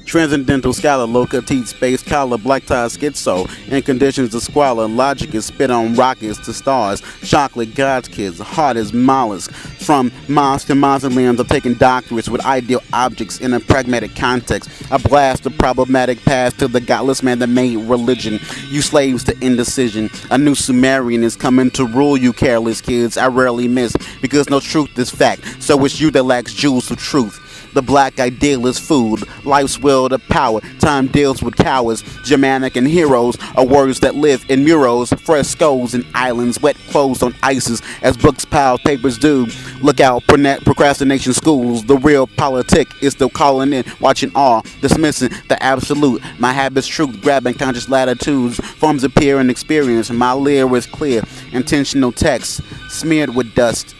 Transcendental scholar, loca teeth, space collar, black tie schizo. In conditions of squalor, logic is spit on rockets to stars. Chocolate God's kids, hard as mollusks. From mosques to mausoleums, I'm taking doctorates with ideal objects in a pragmatic context. I blast the problematic past to the godless man that made religion. You slaves to indecision. A new Sumerian is coming to rule you careless kids. I rarely miss because no truth is fact. So it's you that lacks jewels of truth. The black ideal is food, life's will to power. Time deals with cowards, Germanic and heroes are words that live in murals, frescoes and islands, wet clothes on ices as books pile, papers do. Look out, procrastination schools. The real politic is still calling in, watching all, dismissing the absolute. My habits, truth, grabbing conscious latitudes. Forms appear in experience. My lyre is clear, intentional text smeared with dust.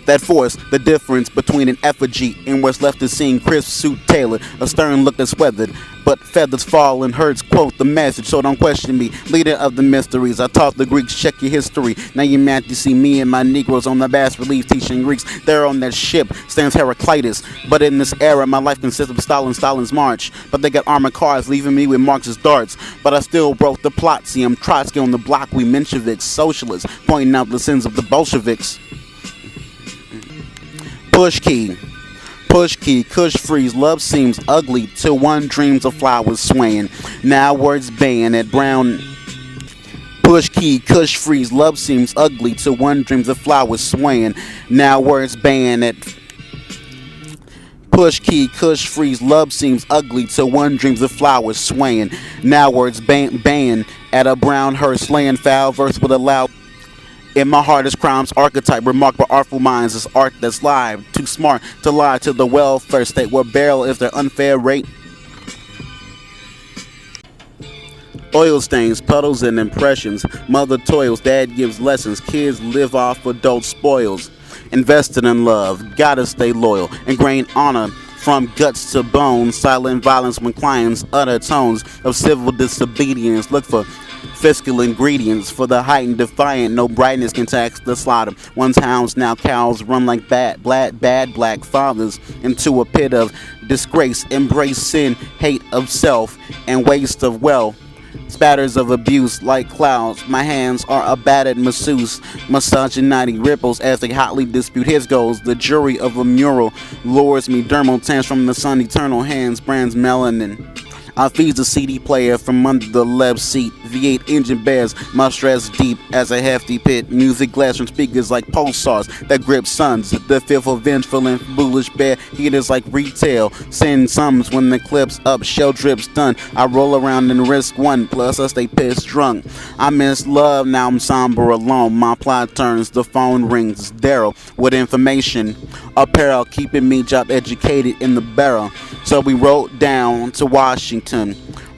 That force, the difference between an effigy and what's left is seeing crisp suit tailored, a stern look that's weathered, but feathers fall and herds quote the message, so don't question me, leader of the mysteries. I taught the Greeks, check your history. Now you're mad to see me and my Negroes on the bas relief teaching Greeks. They're on that ship, stands Heraclitus, but in this era my life consists of Stalin's march. But they got armored cars leaving me with Marxist darts, but I still broke the plot. See, I'm Trotsky on the block, we Mensheviks, socialists, pointing out the sins of the Bolsheviks. Push key, Kush freeze. Love seems ugly till one dreams of flowers swaying. Now words ban at brown. Push key, Kush freeze. Love seems ugly till one dreams of flowers swaying. Now words ban at. Push key, Kush freeze. Love seems ugly till one dreams of flowers swaying. Now words ban at a brown hearse slaying foul verse with a loud. In my heart is crime's archetype, remarked by artful minds is art that's live. Too smart to lie to the welfare state, where barrel is their unfair rate. Oil stains, puddles, and impressions. Mother toils, dad gives lessons. Kids live off adult spoils. Invested in love, gotta stay loyal. Ingrained honor from guts to bones. Silent violence when clients utter tones of civil disobedience. Look for fiscal ingredients for the heightened defiant. No brightness can tax the slaughter. Once hounds, now cows run like bad black fathers into a pit of disgrace. Embrace sin, hate of self, and waste of wealth. Spatters of abuse like clouds. My hands are a battered masseuse. Misogyny ripples as they hotly dispute. His goals. The jury of a mural lures me. Dermal tans from the sun. Eternal hands brands melanin. I feed the CD player from under the left seat. V8 engine bears my stress deep as a hefty pit. Music glass from speakers like pulsars that grip suns. The fearful, vengeful, and foolish bear heaters like retail. Send sums when the clip's up, shell drips done. I roll around and risk one, plus I stay pissed drunk. I miss love, now I'm somber alone. My plot turns, the phone rings. Daryl with information. Apparel keeping me job educated in the barrel. So we rode down to Washington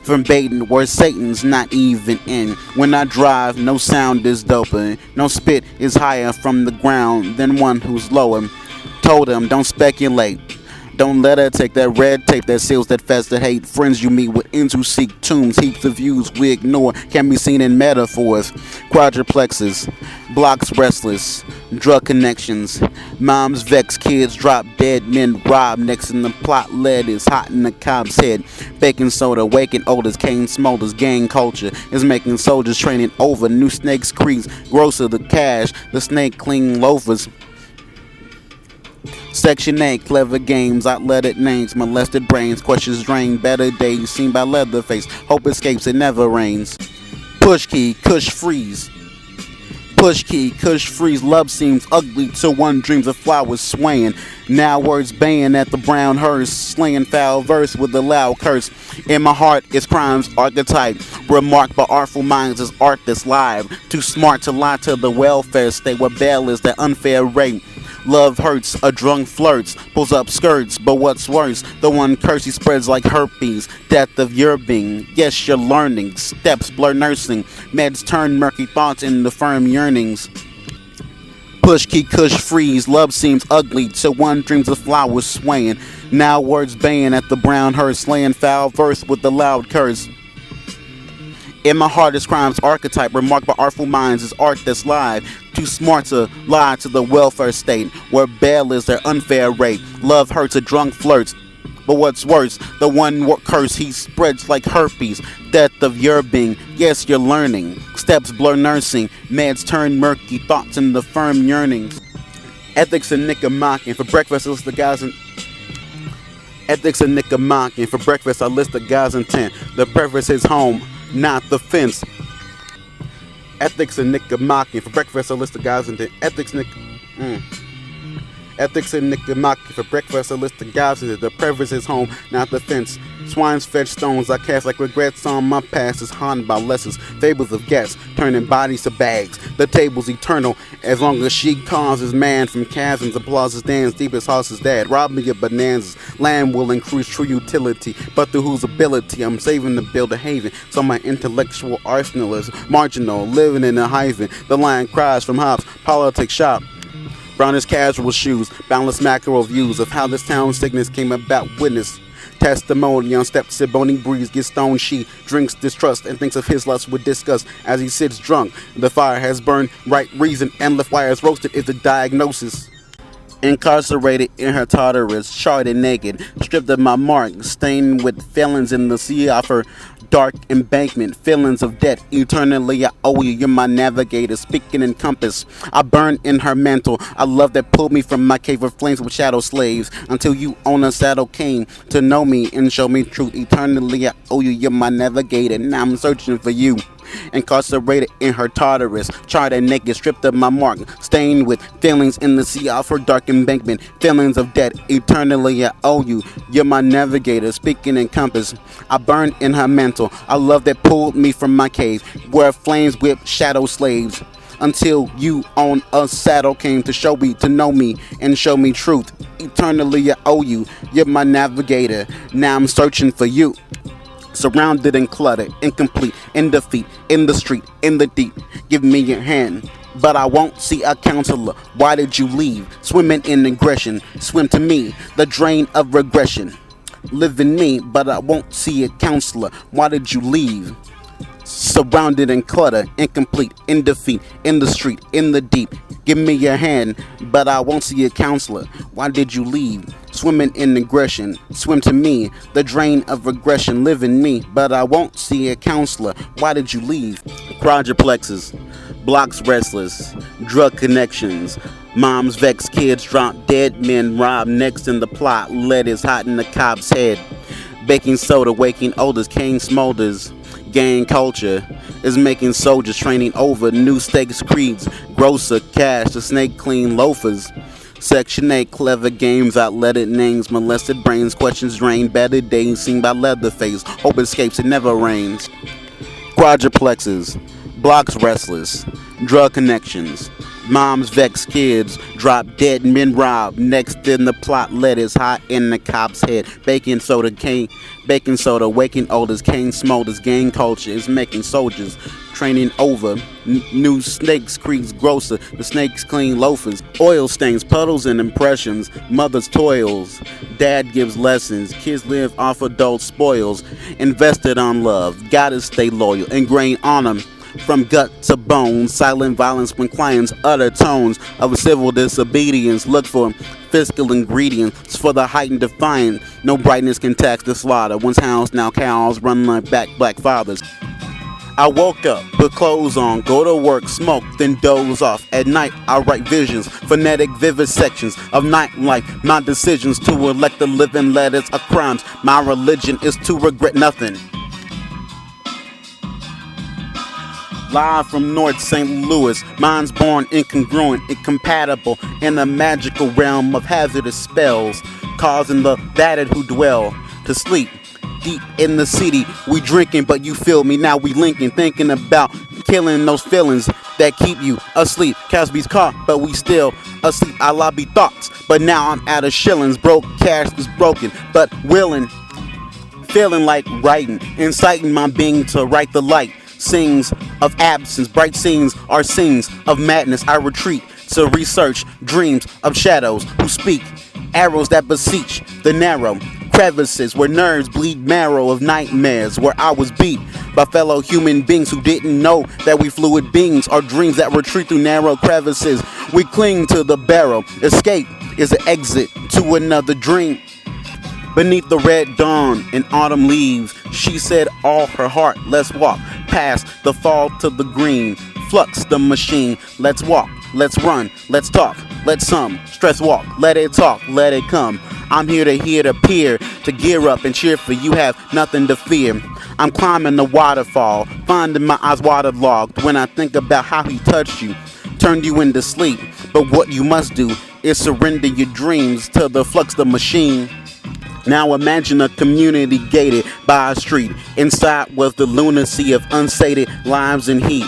from Baden, where Satan's not even in. When I drive, no sound is doper. No spit is higher from the ground than one who's lower. Told him, don't speculate. Don't let her take that red tape that seals that fester hate. Friends you meet with ends who seek tombs. Heaps of views we ignore can be seen in metaphors. Quadruplexes, blocks restless, drug connections. Moms vex, kids drop dead, men rob. Next in the plot lead is hot in the cop's head. Baking soda, waking odors, cane smolders. Gang culture is making soldiers training over. New snakes crease, grosser the cash. The snake clean loafers. Section 8, clever games, outletted names, molested brains, questions drained, better days seen by Leatherface, hope escapes, it never rains. Push key, Kush freeze. Push key, Kush freeze. Love seems ugly till one dreams of flowers swaying. Now words baying at the brown hearse, slaying foul verse with a loud curse. In my heart is crime's archetype, remarked by artful minds is art that's live. Too smart to lie to the welfare state, where bail is that unfair rate. Love hurts, a drunk flirts, pulls up skirts, but what's worse, the one curse he spreads like herpes. Death of your being, yes you're learning. Steps blur nursing, meds turn murky thoughts into firm yearnings. Push key, Kush freeze. Love seems ugly till one dreams of flowers swaying. Now words baying at the brown hearse, slaying foul verse with the loud curse. In my heart is crime's archetype, remarked by artful minds is art that's live. Too smart to lie to the welfare state, where bail is their unfair rate. Love hurts, a drunk flirts, But what's worse, the one curse he spreads like herpes. Death of your being, yes, you're learning. Steps blur nursing, meds turn murky, thoughts in the firm yearnings. Ethics and Nicomachean, for breakfast I list the guys in Ethics and Nicomachean, for breakfast I list the guy's intent. The preface is home, not the fence. Ethics and Nicomachean, for breakfast I list the guy's intent. Ethics and Nicomachean, for breakfast I list the guys intent. The preface is home, not the fence. Swines fetch stones I cast like regrets on my past is haunted by lessons, fables of gas, turning bodies to bags. The table's eternal, as long as she causes man from chasms, applauses stands deepest horse's dad. Rob me of bonanzas, land will increase true utility, but through whose ability I'm saving to build a haven. So my intellectual arsenal is marginal, living in a hyphen. The lion cries from hops, politics shop. Brownest casual shoes, boundless macro views of how this town sickness came about. Witness testimony on steps of bony breeze, gets stoned, she drinks distrust and thinks of his lust with disgust as he sits drunk. The fire has burned, right reason and left wires roasted is the diagnosis. Incarcerated in her Tartarus, charred and naked, stripped of my mark, stained with felons in the sea of her dark embankment, feelings of debt, eternally I owe you, you're my navigator, speaking in compass, I burn in her mantle, I love that pulled me from my cave of flames with shadow slaves, until you on a saddle came, to know me and show me truth, eternally I owe you, you're my navigator, now I'm searching for you. Incarcerated in her Tartarus, charred and naked, stripped of my mark, stained with feelings in the sea of her dark embankment, feelings of debt, eternally I owe you, you're my navigator, speaking in compass, I burn in her mantle, I love that pulled me from my cave, where flames whip shadow slaves, until you on a saddle came to show me, to know me, and show me truth, eternally I owe you, you're my navigator, now I'm searching for you. Surrounded and cluttered, incomplete, in defeat, in the street, in the deep. Give me your hand, but I won't see a counselor. Why did you leave? Swimming in aggression, swim to me, the drain of regression. Live in me, but I won't see a counselor. Why did you leave? Surrounded and cluttered, incomplete, in defeat, in the street, in the deep. Give me your hand, but I won't see a counselor. Why did you leave? Swimming in aggression, swim to me, the drain of regression. Live in me, but I won't see a counselor. Why did you leave? Quadruplexes, blocks restless, drug connections. Moms vex, kids drop dead, men rob. Next in the plot, lead is hot in the cop's head. Baking soda, waking oldest, cane smolders. Gang culture is making soldiers, training over new stakes creeds. Grocer cash, the snake clean loafers. Section 8, clever games, outletted names, molested brains, questions drained, better days seen by Leatherface. Hope escapes, it never rains. Quadruplexes, blocks restless, drug connections. Moms vex, kids drop dead, men rob. Next in the plot, lead is hot in the cop's head. Baking soda, waking oldest, cane smolders. Gang culture is making soldiers, training over new snakes creeks. Grocer, the snakes clean loafers. Oil stains, puddles and impressions. Mother's toils, dad gives lessons. Kids live off adult spoils. Invested on love, gotta stay loyal, ingrained on them. From gut to bone, silent violence when clients utter tones of civil disobedience. Look for fiscal ingredients for the heightened defiance. No brightness can tax the slaughter. Once hounds, now cows run like back black fathers. I woke up, put clothes on, go to work, smoke, then doze off. At night, I write visions, phonetic, vivid sections of nightlife. My decisions to elect the living letters of crimes. My religion is to regret nothing. Live from North St. Louis, minds born incongruent, incompatible in the magical realm of hazardous spells, causing the battered who dwell to sleep. Deep in the city, we drinking, but you feel me, now we linking, thinking about killing those feelings that keep you asleep. Casby's caught, but we still asleep. I lobby thoughts, but now I'm out of shillings. Broke cash is broken, but willing, feeling like writing, inciting my being to write the light. Sings of absence, bright scenes are scenes of madness. I retreat to research dreams of shadows who speak, arrows that beseech the narrow crevices where nerves bleed marrow of nightmares, where I was beat by fellow human beings who didn't know that we fluid beings are dreams that retreat through narrow crevices. We cling to the barrel. Escape is an exit to another dream. Beneath the red dawn and autumn leaves, she said all her heart, let's walk past the fall to the green. Flux the machine, let's walk, let's run, let's talk, let some stress walk, let it talk, let it come. I'm here to peer, to gear up and cheer for you have nothing to fear. I'm climbing the waterfall, finding my eyes waterlogged when I think about how he touched you, turned you into sleep. But what you must do is surrender your dreams to the flux the machine. Now imagine a community gated by a street. Inside was the lunacy of unsated lives and heat.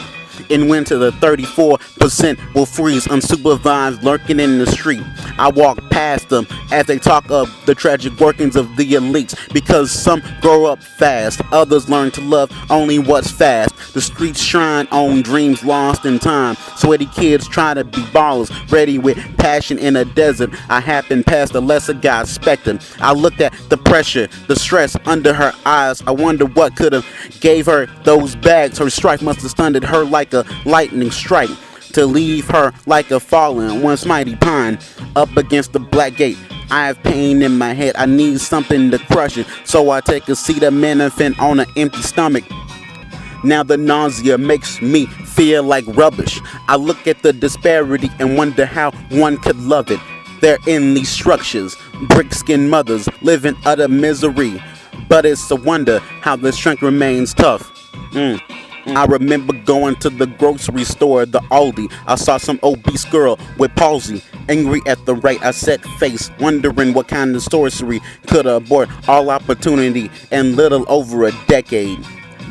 In winter, the 34% will freeze unsupervised, lurking in the street. I walk past them as they talk of the tragic workings of the elites. Because some grow up fast, others learn to love only what's fast. The streets shine on dreams lost in time. Sweaty kids try to be ballers, ready with passion in a desert. I happened past the lesser God spectrum. I looked at the pressure, the stress under her eyes. I wonder what could have gave her those bags. Her strife must have stunned her like a lightning strike, to leave her like a fallen once mighty pine up against the black gate. I have pain in my head, I need something to crush it, so I take a acetaminophen on an empty stomach. Now the nausea makes me feel like rubbish. I look at the disparity and wonder how one could love it. They're in these structures, brick-skinned mothers living utter misery, but it's a wonder how the strength remains tough. I remember going to the grocery store, the Aldi. I saw some obese girl with palsy, angry at the rate I set face, wondering what kind of sorcery could abort all opportunity in little over a decade.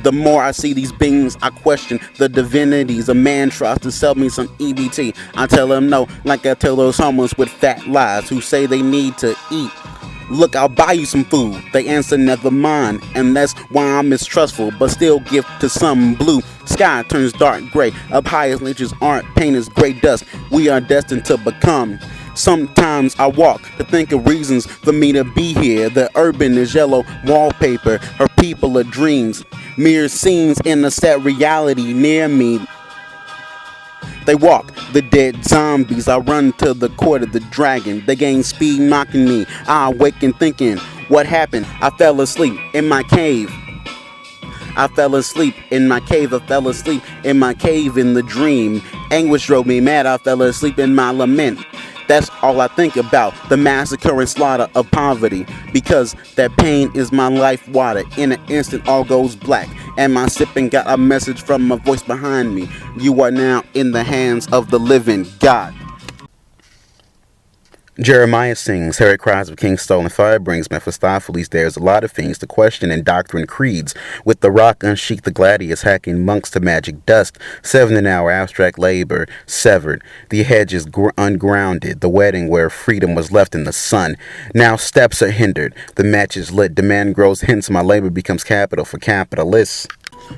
The more I see these beings, I question the divinities. A man tries to sell me some EBT. I tell him no, like I tell those homeless with fat lies who say they need to eat. Look, I'll buy you some food. They answer never mind, and that's why I'm mistrustful, but still give to some blue. Sky turns dark gray. Up high as nature's aren't paint as gray dust. We are destined to become. Sometimes I walk to think of reasons for me to be here. The urban is yellow wallpaper. Her people are dreams. Mere scenes in a sad reality near me. They walk, the dead zombies. I run to the court of the dragon. They gain speed, mocking me. I awaken thinking, what happened? I fell asleep in my cave. I fell asleep in my cave. I fell asleep in my cave in the dream. Anguish drove me mad. I fell asleep in my lament. That's all I think about, the massacre and slaughter of poverty. Because that pain is my life water. In an instant all goes black. And my sipping got a message from a voice behind me. You are now in the hands of the living God. Jeremiah sings, Harry cries of King Stolen Fire brings Mephistopheles. There's a lot of things to question in doctrine creeds. With the rock unsheathed, the gladius hacking monks to magic dust. 7 an hour abstract labor severed. The hedges ungrounded. The wedding where freedom was left in the sun. Now steps are hindered. The match is lit. Demand grows, hence my labor becomes capital for capitalists.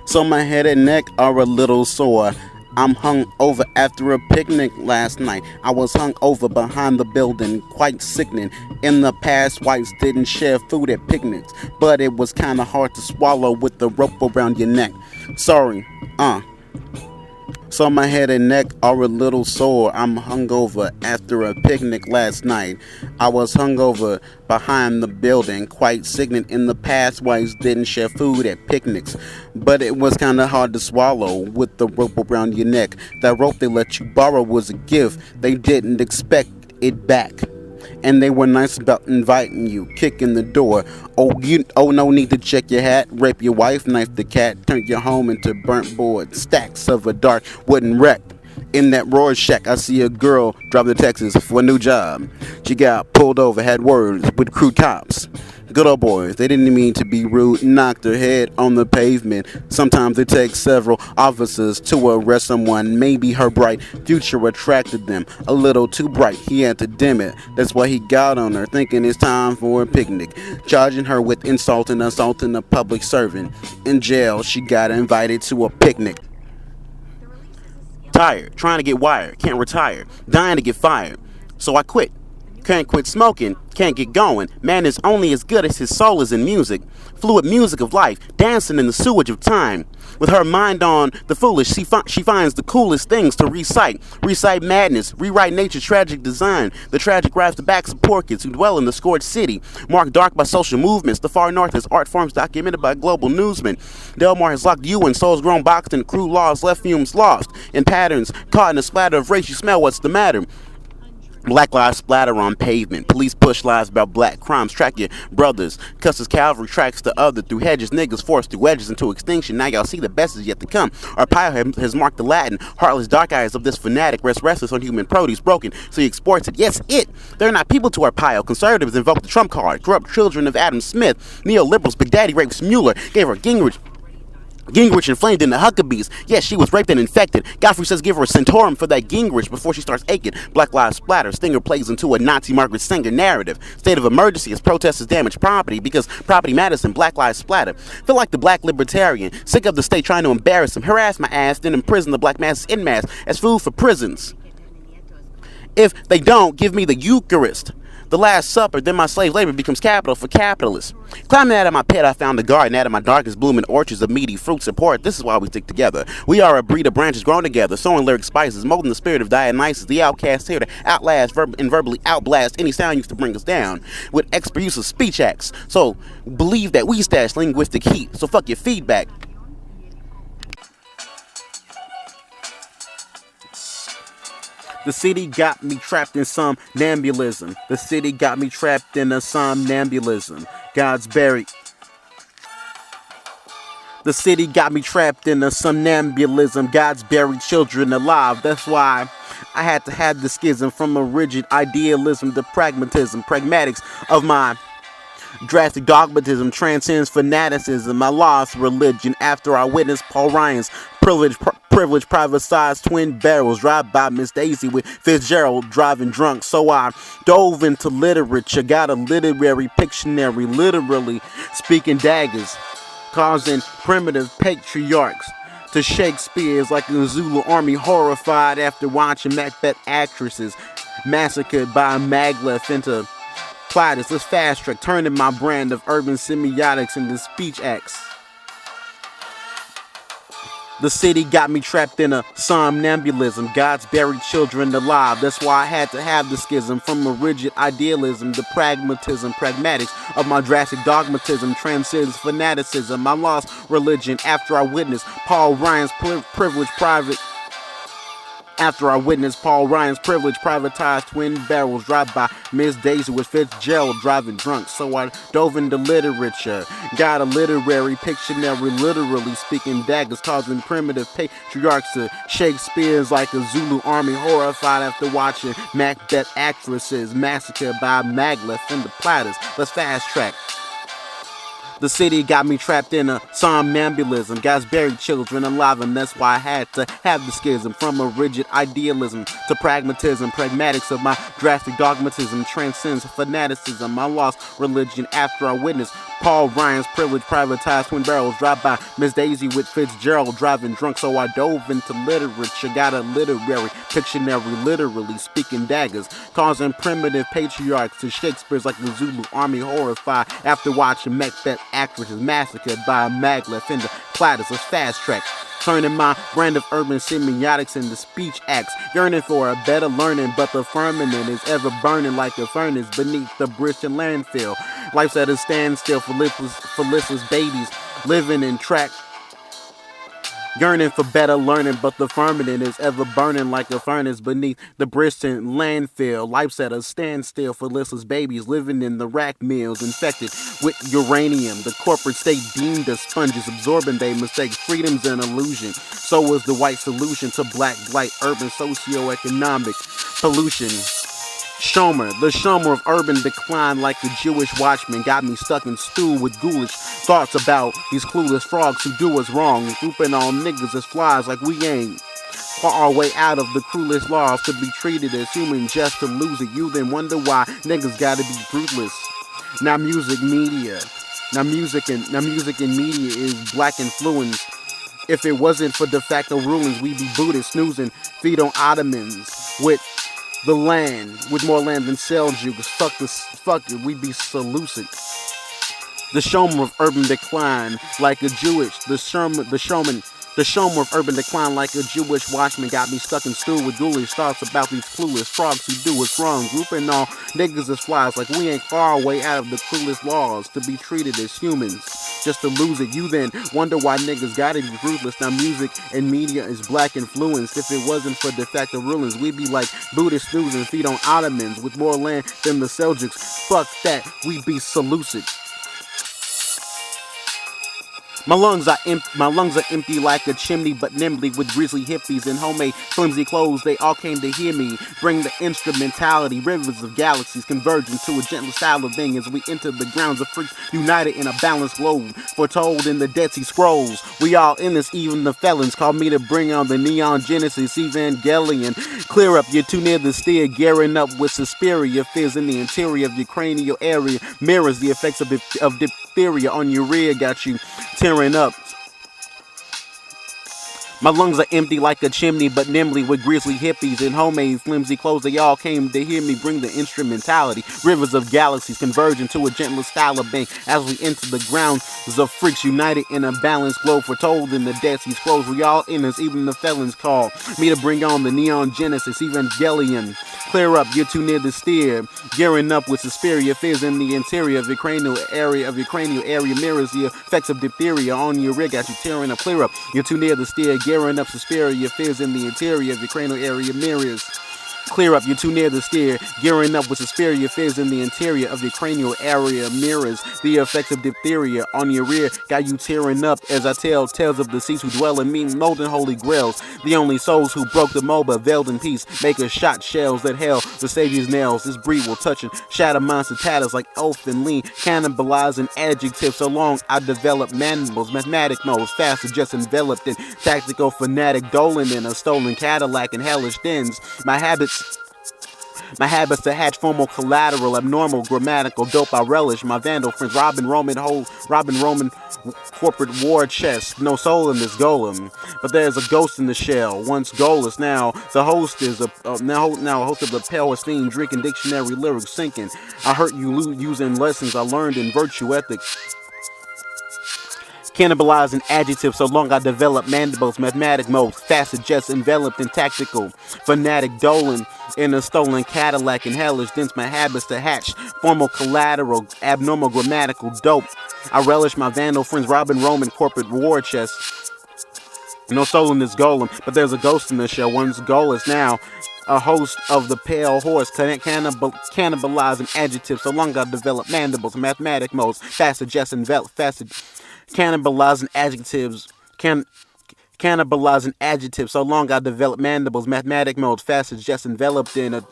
So my head and neck are a little sore. I'm hung over after a picnic last night. I was hung over behind the building, quite sickening. In the past, whites didn't share food at picnics, but it was kinda hard to swallow with the rope around your neck. Sorry, So my head and neck are a little sore. I'm hungover after a picnic last night. I was hungover behind the building, quite sickening. In the past, whites didn't share food at picnics, but it was kinda hard to swallow with the rope around your neck. That rope they let you borrow was a gift. They didn't expect it back. And they were nice about inviting you, kicking the door. No need to check your hat, rape your wife, knife the cat, turn your home into burnt board, stacks of a dark wooden wreck. In that Rorschach, I see a girl driving to Texas for a new job. She got pulled over, had words with crude cops. Good old boys, they didn't mean to be rude, knocked her head on the pavement. Sometimes it takes several officers to arrest someone. Maybe her bright future attracted them a little too bright. He had to dim it. That's why he got on her, thinking it's time for a picnic. Charging her with insult and assaulting a public servant. In jail, she got invited to a picnic. Tired, trying to get wired, can't retire, dying to get fired. So I quit. Can't quit smoking, can't get going. Man is only as good as his soul is in music. Fluid music of life, dancing in the sewage of time. With her mind on the foolish, she finds the coolest things to recite. Recite madness, rewrite nature's tragic design. The tragic rides the backs of poor kids who dwell in the scorched city. Marked dark by social movements, the far north has art forms documented by global newsmen. Delmar has locked you in, souls grown boxed in crude laws, left fumes lost in patterns, caught in a splatter of race. You smell what's the matter. Black lives splatter on pavement. Police push lies about black crimes. Track your brothers. Cusses cavalry tracks the other through hedges. Niggas forced through wedges into extinction. Now y'all see the best is yet to come. Arpaio has marked the Latin. Heartless dark eyes of this fanatic rest restless on human produce. Broken, so he exports it. Yes, it. They're not people to Arpaio. Conservatives invoke the Trump card. Corrupt children of Adam Smith. Neoliberals, Big Daddy rapes Mueller. Gave her Gingrich inflamed in the Huckabees. Yes, she was raped and infected. Godfrey says give her a Centaurum for that Gingrich before she starts aching. Black lives splatter. Stinger plays into a Nazi Margaret Sanger narrative. State of emergency as protesters damage property because property matters and black lives splatter. Feel like the black libertarian. Sick of the state trying to embarrass him. Harass my ass, then imprison the black masses en masse as food for prisons. If they don't, give me the Eucharist. The Last Supper, then my slave labor becomes capital for capitalists. Climbing out of my pit, I found a garden. Out of my darkest blooming orchards of meaty fruit support. This is why we stick together. We are a breed of branches grown together, sowing lyric spices, molding the spirit of Dionysus, the outcast here to outlast and verbally outblast any sound used to bring us down with expert use of speech acts. So believe that we stash linguistic heat. So fuck your feedback. The city got me trapped in somnambulism. The city got me trapped in a somnambulism. God's buried. The city got me trapped in a somnambulism. God's buried children alive. That's why I had to have the schism from a rigid idealism to pragmatism. Pragmatics of my drastic dogmatism transcends fanaticism. I lost religion after I witnessed Paul Ryan's privilege private-sized twin barrels drive by Miss Daisy with Fitzgerald driving drunk. So I dove into literature, got a literary Pictionary, literally speaking daggers, causing primitive patriarchs to Shakespeare's like the Zulu army horrified after watching Macbeth actresses massacred by Maglev into platters. Let's fast track, turning my brand of urban semiotics into speech acts. The city got me trapped in a somnambulism. God's buried children alive. That's why I had to have the schism from a rigid idealism to pragmatism. Pragmatics of my drastic dogmatism transcends fanaticism. I lost religion after I witnessed Paul Ryan's privilege private. After I witnessed Paul Ryan's privilege privatized twin barrels drive by Miss Daisy with Fitzgerald driving drunk. So I dove into literature, got a literary Pictionary, literally speaking daggers, causing primitive patriarchs to Shakespeare's like a Zulu army horrified after watching Macbeth actresses massacred by Maglev and the platters. Let's fast track. The city got me trapped in a somnambulism. God's buried children alive, and that's why I had to have the schism from a rigid idealism to pragmatism. Pragmatics of my drastic dogmatism transcends fanaticism. I lost religion after I witnessed Paul Ryan's privilege privatized twin barrels drive by Miss Daisy with Fitzgerald driving drunk. So I dove into literature, got a literary Pictionary, literally speaking daggers, causing primitive patriarchs to Shakespeare's like the Zulu army horrified after watching Macbeth actresses massacred by Maglev in the platters. Let's fast track, turning my brand of urban semiotics into speech acts, yearning for a better learning, but the firmament is ever burning like a furnace beneath the Bristol landfill. Life's at a standstill for listless babies living in track, yearning for better learning, but the firmament is ever burning like a furnace beneath the Bristol landfill. Life's at a standstill for listless babies living in the rack mills, infected with uranium. The corporate state deemed as sponges, absorbing their mistakes. Freedom's an illusion. So is the white solution to black blight, urban socioeconomic pollution. Shomer, the Shomer of urban decline like the Jewish watchman, got me stuck in stew with ghoulish thoughts about these clueless frogs who do us wrong, grouping on niggas as flies like we ain't far our way out of the cruelest laws to be treated as human just to lose it. You then wonder why niggas gotta be ruthless. Now music and media is black influence. If it wasn't for de facto rulings, we'd be Buddhist, snoozing, feet on ottomans with The land with more land than Seljuks. Fuck it, we be Seleucid. The showman of urban decline, like a Jewish. The showman of urban decline, like a Jewish watchman, got me stuck in stew with ghoulish thoughts about these clueless frogs who do us wrong. Grouping all niggas as flies, like we ain't far away out of the clueless laws to be treated as humans. Just to lose it, you then wonder why niggas gotta be ruthless. Now music and media is black influenced. If it wasn't for de facto rulings, we'd be like Buddhist snoozing feet on Ottomans with more land than the Seljuks. Fuck that, we be Seleucid. My lungs are empty like a chimney, but nimbly with grizzly hippies and homemade flimsy clothes. They all came to hear me bring the instrumentality. Rivers of galaxies converge into a gentle style of being as we enter the grounds of freaks united in a balanced globe. Foretold in the Dead Sea Scrolls, we all in this, even the felons called me to bring on the Neon Genesis Evangelion. Clear up, you're too near the steer, gearing up with Suspiria. Fears in the interior of your cranial area mirrors the effects of diphtheria on your rear. Got you tearing up. My lungs are empty like a chimney, but nimbly with grizzly hippies and homemade flimsy clothes. They all came to hear me bring the instrumentality. Rivers of galaxies converge into a gentle style of bang as we enter the grounds of freaks united in a balanced globe. Foretold in the Dead Sea Scrolls, we all in us, even the felons call me to bring on the Neon Genesis Evangelion. Clear up, you're too near the steer, gearing up with Suspiria. Fears in the interior of your cranial area mirrors the effects of diphtheria on your rig. Got you tearing up. Clear up, you're too near the steer, gearing up Suspiria. Fears in the interior of your cranial area mirrors. Clear up, you're too near the steer, gearing up with Suspiria. Fears in the interior of your cranial area mirrors the effects of diphtheria on your rear. Got you tearing up as I tell tales of the seas who dwell in me, molten holy grails. The only souls who broke the MOBA, veiled in peace, make us shot shells that hell the Savior's nails. This breed will touch and shatter monster tatters like elf and lean, cannibalizing adjectives. So long I develop mandibles, mathematic modes, faster just enveloped in tactical fanatic, doling in a stolen Cadillac and hellish dens. My habits to hatch formal collateral, abnormal grammatical dope I relish. My vandal friends, Robin Roman corporate war chest. No soul in this golem, but there's a ghost in the shell. Once goalless, now the host is now a host of the pale esteem, drinking dictionary lyrics sinking. I hurt you using lessons I learned in virtue ethics. Cannibalizing adjectives, so long I develop mandibles, mathematic modes, facet just enveloped in tactical, fanatic doling in a stolen Cadillac and hellish dents. My habits to hatch formal collateral, abnormal grammatical dope. I relish my vandal friends, Robin Roman corporate war chest. No soul in this golem, but there's a ghost in the shell. One's goal is now a host of the pale horse, cannibalizing adjectives, so long I develop mandibles, mathematic modes, facet just enveloped, facet cannibalizing adjectives, so long I develop mandibles, mathematic modes, facets just enveloped in a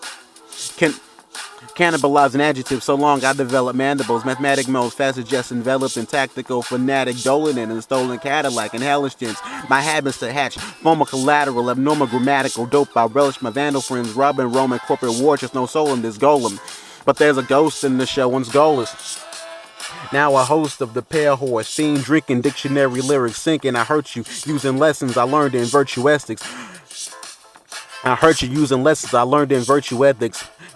cannibalizing adjectives, so long I develop mandibles, mathematic modes, facets just enveloped in tactical fanatic, doling in a stolen Cadillac and hellish dents. My habits to hatch formal collateral, abnormal grammatical dope. I relish my vandal friends, Robin Roman corporate war chest. No soul in this golem, but there's a ghost in the show. One's goalless. Now a host of the pale horse, seen drinking dictionary lyrics sinking. I hurt you using lessons I learned in virtue ethics.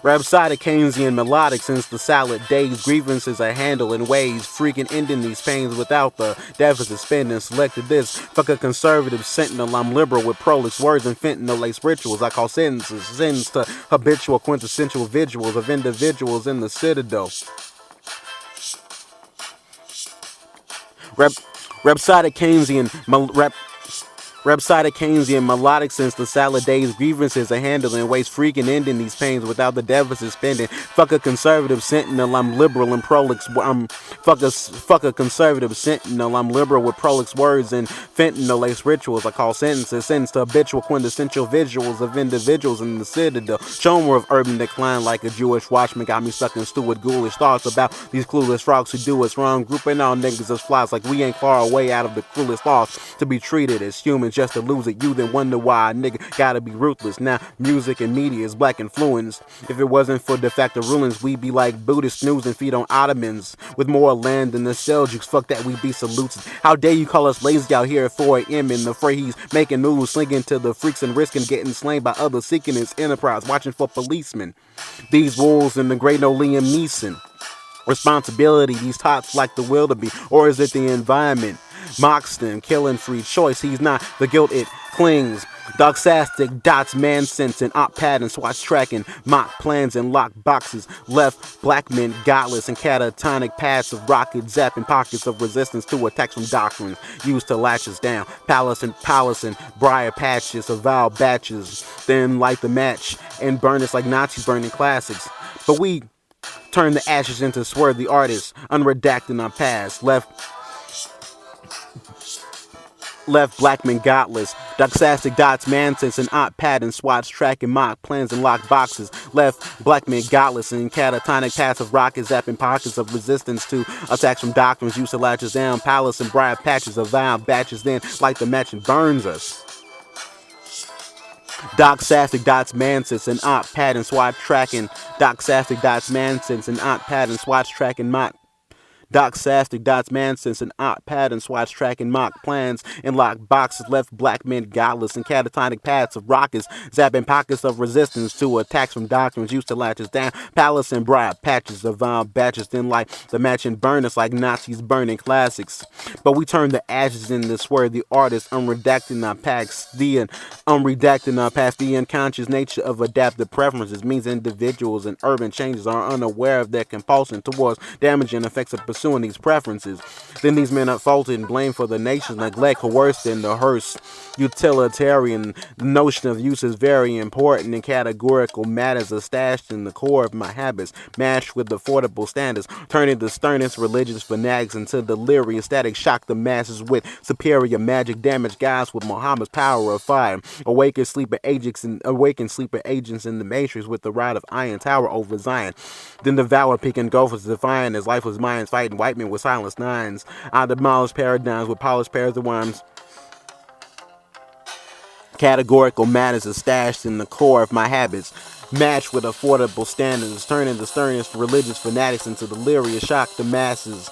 Rhapsodic Keynesian melodic since the salad days. Grievances I handle in ways freaking ending these pains without the deficit spending. Selected this, fuck a conservative sentinel. I'm liberal with prolix words and fentanyl lace rituals. I call sentences sins to habitual quintessential visuals of individuals in the citadel. Rhapsodic Keynesian melodic since the salad days. Grievances are handling ways freaking ending these pains without the deficit spending. Fuck a conservative sentinel, I'm liberal and prolix. Fuck a conservative sentinel, I'm liberal with prolix words and fentanyl lace rituals. I call sentences sentence to habitual quintessential visuals of individuals in the citadel. Shomer of urban decline like a Jewish watchman, got me stuck in stew with ghoulish thoughts about these clueless frogs who do us wrong. Grouping all niggas as flies like we ain't far away out of the cruelest laws to be treated as humans. Just to lose it, you then wonder why a nigga gotta be ruthless. Now music and media is black influence. If it wasn't for de facto rulings, we'd be like Buddhist snoozing feet on Ottomans with more more land than the Seljuks. Fuck that, we be saluted. How dare you call us lazy out here at 4 a.m. in the fray? He's making moves, slinging to the freaks and risking getting slain by others seeking his enterprise, watching for policemen. These wolves in the great no Liam Neeson. Responsibility, these tots like the wildebeest, or is it the environment? Mocks them, killing free choice. He's not the guilt, it clings. Doxastic dots, man sense and op patterns, swatch tracking, mock plans and lock boxes. Left black men godless and catatonic paths of rocket zapping pockets of resistance to attacks from doctrines used to latch us down. Palace and briar patches of vile batches. Then light the match and burn us like Nazis burning classics. But we turn the ashes into swarthy artists, unredacting our past. Left black men godless, doxastic dots, man sense and op patterns, swatch tracking mock plans and lock boxes. Left black men godless and catatonic passive rockets zapping pockets of resistance to attacks from doctrines used to latch us down. Palace and briar patches of vile batches, then light the match and burns us. Doxastic dots, man sense and op pattern, swatch tracking. Doxastic dots, man sense and op pattern, swatch tracking mock. Doxastic dots, man sense and op pattern, swatch tracking mock plans and lock boxes. Left black men godless and catatonic paths of rockets zapping pockets of resistance to attacks from doctrines used to latch us down. Palace and briar patches of vile batches, then light the match and burn us like Nazis burning classics. But we turn the ashes into swarthy artists, unredacting our past, the unconscious nature of adaptive preferences means individuals and urban changes are unaware of their compulsion towards damaging effects of pursuing these preferences. Then these men are faulted and blamed for the nation's neglect, coerced in the hearse. Utilitarian, the notion of use is very important, and categorical matters are stashed in the core of my habits, matched with affordable standards, turning the sternest religious fanatics into delirious static, shock the masses with superior magic, damage guys with Muhammad's power of fire, awaken sleeper agents in the matrix with the rod of iron tower over Zion. Then devour Pekin Gophers defiant as life was mine, fighting white men with silenced nines. I demolish paradigms with polished pairs of worms. Categorical matters are stashed in the core of my habits, matched with affordable standards, turning the sternest religious fanatics into delirious, shock the masses.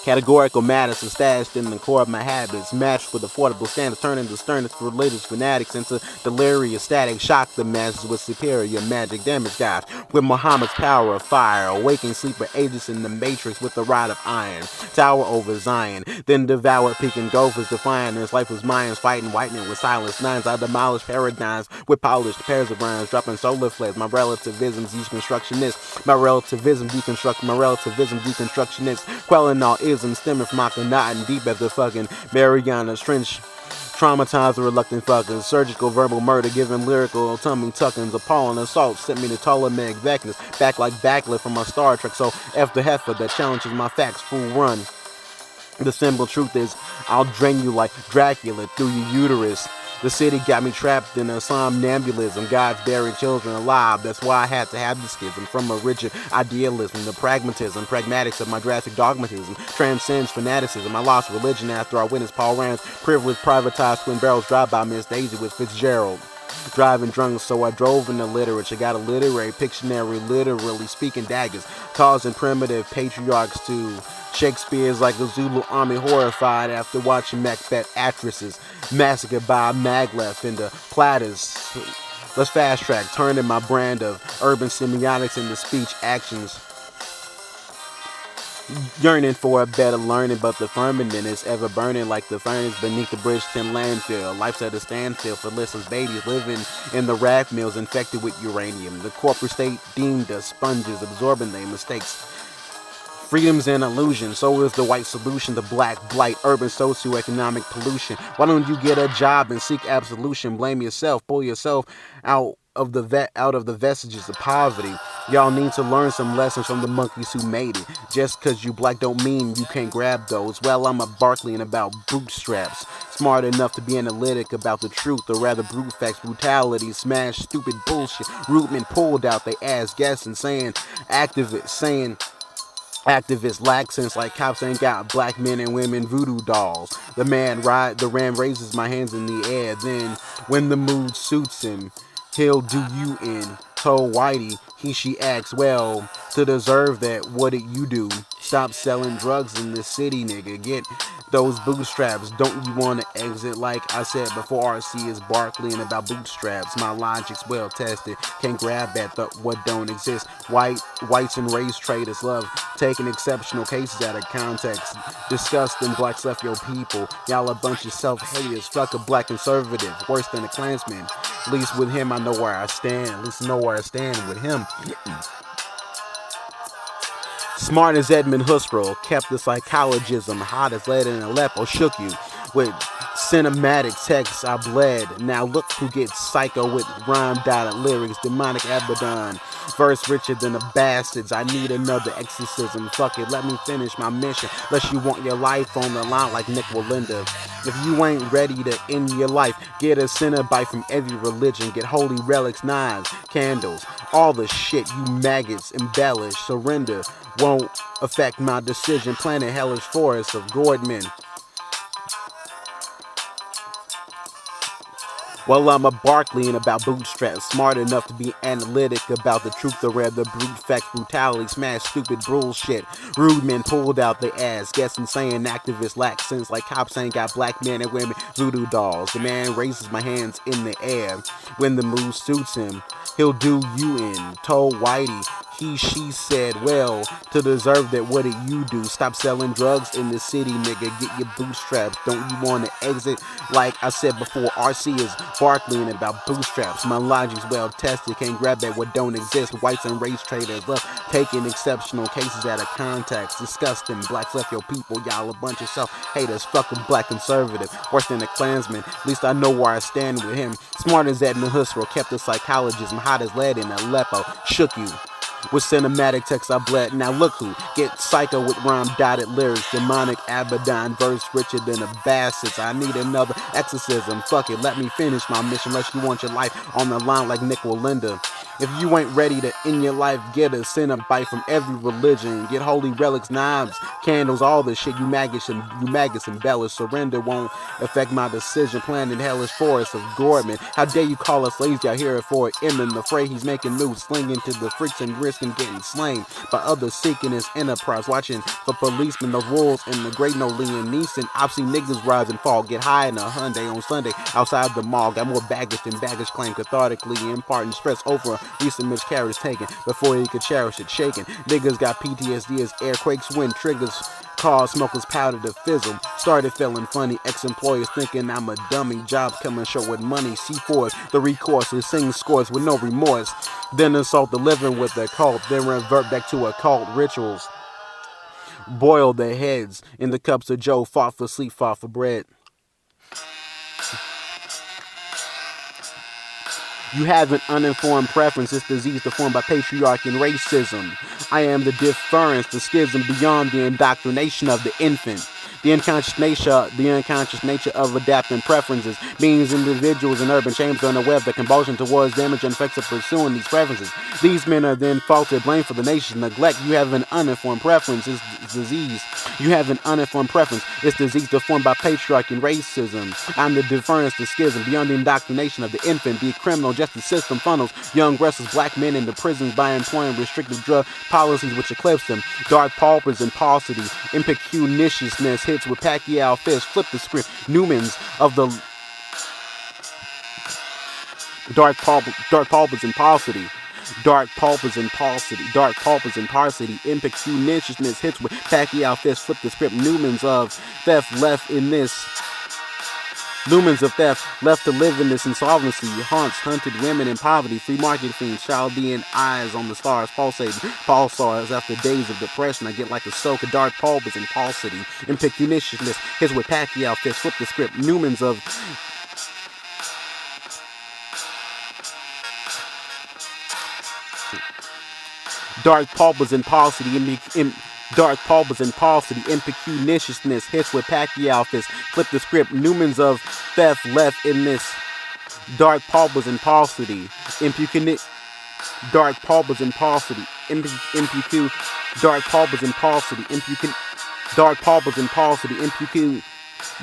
Categorical matters are stashed in the core of my habits, matched with affordable standards, turning the sternest religious fanatics into delirious static, shock the masses with superior magic, damage guys with Muhammad's power of fire, awaken sleeper agents in the matrix with the rod of iron, tower over Zion. Then devour Pekin Gophers defiant as life was mine, fighting white men with silenced nines. I demolish paradigms with polished pairs of rhymes, dropping solar flares. My relativism's deconstructionist, quelling all isms stemming from Akhenaten deep at the fucking Mariana Trench. Traumatize the reluctant fuckers, surgical verbal murder, giving lyrical tummy tuckings, appalling assault, sent me to Ptolemaic vacuums, back like backlit from my Star Trek, so F the heifer that challenges my facts, full run. The simple truth is, I'll drain you like Dracula through your uterus. The city got me trapped in a somnambulism, God's buried children alive. That's why I had to have the schism from a rigid idealism. The pragmatics of my drastic dogmatism transcends fanaticism. I lost religion after I witnessed Paul Rand's privileged privatized twin barrels drive by Miss Daisy with Fitzgerald. Driving drunk, so I drove in the literature, got a literary Pictionary, literally speaking daggers, causing primitive patriarchs to Shakespeare's like the Zulu army horrified after watching Macbeth actresses massacred by maglev into platters. Let's fast track, turning my brand of urban semiotics into speech actions. Yearning for a better learning, but the firmament is ever burning like the furnace beneath the Bridgeton landfill. Life's at a standstill for listless babies living in the raft mills infected with uranium. The corporate state deemed us sponges, absorbing their mistakes. Freedom's an illusion, so is the white solution to black blight, urban socioeconomic pollution. Why don't you get a job and seek absolution? Blame yourself, pull yourself out of the vestiges of poverty. Y'all need to learn some lessons from the monkeys who made it. Just cause you black don't mean you can't grab those. Well, I'm a Barclayan about bootstraps. Smart enough to be analytic about the truth, or rather brute facts, brutality, smash, stupid bullshit. Rootman pulled out they ass guessing, saying activists lack sense like cops ain't got black men and women voodoo dolls. The ram raises my hands in the air. Then, when the mood suits him, he'll do you in. Told Whitey She asks, well, to deserve that, what did you do? Stop selling drugs in this city, nigga. Get those bootstraps. Don't you want to exit? Like I said before, RC is Barkley about bootstraps. My logic's well tested. Can't grab at what don't exist. Whites and race traders love taking exceptional cases out of context. Disgusting blacks left your people. Y'all a bunch of self-haters. Fuck a black conservative. Worse than a Klansman. At least with him, I know where I stand. At least I know where I stand with him. Smart as Edmund Husserl, kept the psychologism, hot as lead in Aleppo, shook you with cinematic texts. I bled. Now look who gets psycho with rhyme-dotted lyrics, demonic Abaddon, verse richer than the bastards. I need another exorcism. Fuck it, let me finish my mission. Unless you want your life on the line like Nick Walinda. If you ain't ready to end your life, get a Cenobite from every religion. Get holy relics, knives, candles, all the shit you maggots embellish. Surrender won't affect my decision. Planet hellish forest of Gordman. Well, I'm a Barkley about bootstraps, smart enough to be analytic about the truth, the rare, the brute facts, brutality, smash stupid bullshit. Rude men pulled out their ass, guessing saying activists lack sense like cops ain't got black men and women voodoo dolls. The man raises my hands in the air when the mood suits him. He'll do you in. Told Whitey, she said, well, to deserve that, what did you do? Stop selling drugs in the city, nigga. Get your bootstraps. Don't you want to exit? Like I said before, RC is Barkley about bootstraps. My logic's well tested. Can't grab that what don't exist. Whites and race traders love taking exceptional cases out of context. Disgusting. Blacks left your people. Y'all a bunch of self-haters. Fucking black conservative. Worse than a Klansman. At least I know where I stand with him. Smart as Edmund Husserl. Kept the psychologism hot as lead in Aleppo. Shook you with cinematic text I bled. Now look who get psycho with rhyme-dotted lyrics. Demonic Abaddon, verse richer than a bastards. I need another exorcism. Fuck it, let me finish my mission. Unless you want your life on the line like Nick Walinda. If you ain't ready to end your life, get a Cenobite from every religion. Get holy relics, knives, candles, all the shit you maggots embellish. Surrender won't affect my decision. Planet hellish forest of Gordman. How dare you call us lazy out here for Eminem? Afraid he's making moves, slinging to the freaks and risking getting slain by others seeking his enterprise. Watching for policemen, the wolves, and the great no Liam Neeson. I've seen niggas rise and fall. Get high in a Hyundai on Sunday outside the mall. Got more baggage than baggage claim. Cathartically imparting stress over recent miscarriage taken before he could cherish it shaken. Niggas got PTSD as airquakes when triggers car smokers powder to fizzle. Started feeling funny. Ex-employers thinking I'm a dummy. Jobs coming short with money. C4, the recourse is sing scores with no remorse. Then insult the living with a cult. Then revert back to occult rituals. Boil their heads in the cups of Joe. Fought for sleep, fought for bread. You have an uninformed preference. This disease deformed by patriarchy and racism. I am the difference, the schism beyond the indoctrination of the infant. The unconscious nature of adapting preferences means individuals in urban chambers are unaware of the compulsion towards damage and effects of pursuing these preferences. These men are then falsely blamed for the nation's neglect. You have an uninformed preference. It's disease. You have an uninformed preference. It's disease deformed by patriarchy and racism. I'm the difference, the schism beyond the indoctrination of the infant. The criminal justice system funnels young restless black men into prisons by employing restrictive drug policies which eclipse them. Dark paupers and paucity, impecuniousness hits with Pacquiao fists, flip the script. Newmans of the dark paupers and paucity. Dark paupers and paucity. Dark paupers and paucity. Impecuniousness hits with Pacquiao fists, flip the script. Newmans of theft left in this. Lumens of theft left to live in this insolvency. Haunts hunted women in poverty. Free market fiends. Chaldean eyes on the stars pulsating. Pulsars after days of depression. I get like a soak of dark pulpers and paucity. Impecuniousness hits with Pacquiao fists. Flip the script. Newmans of dark pulpers and paucity. Dark paupers and paucity, impecuniousness hits with Pacquiao fists. Flip the script. Newmans of theft left in this. Dark paupers and paucity, dark paupers and paucity, dark paupers and paucity, dark paupers and paucity,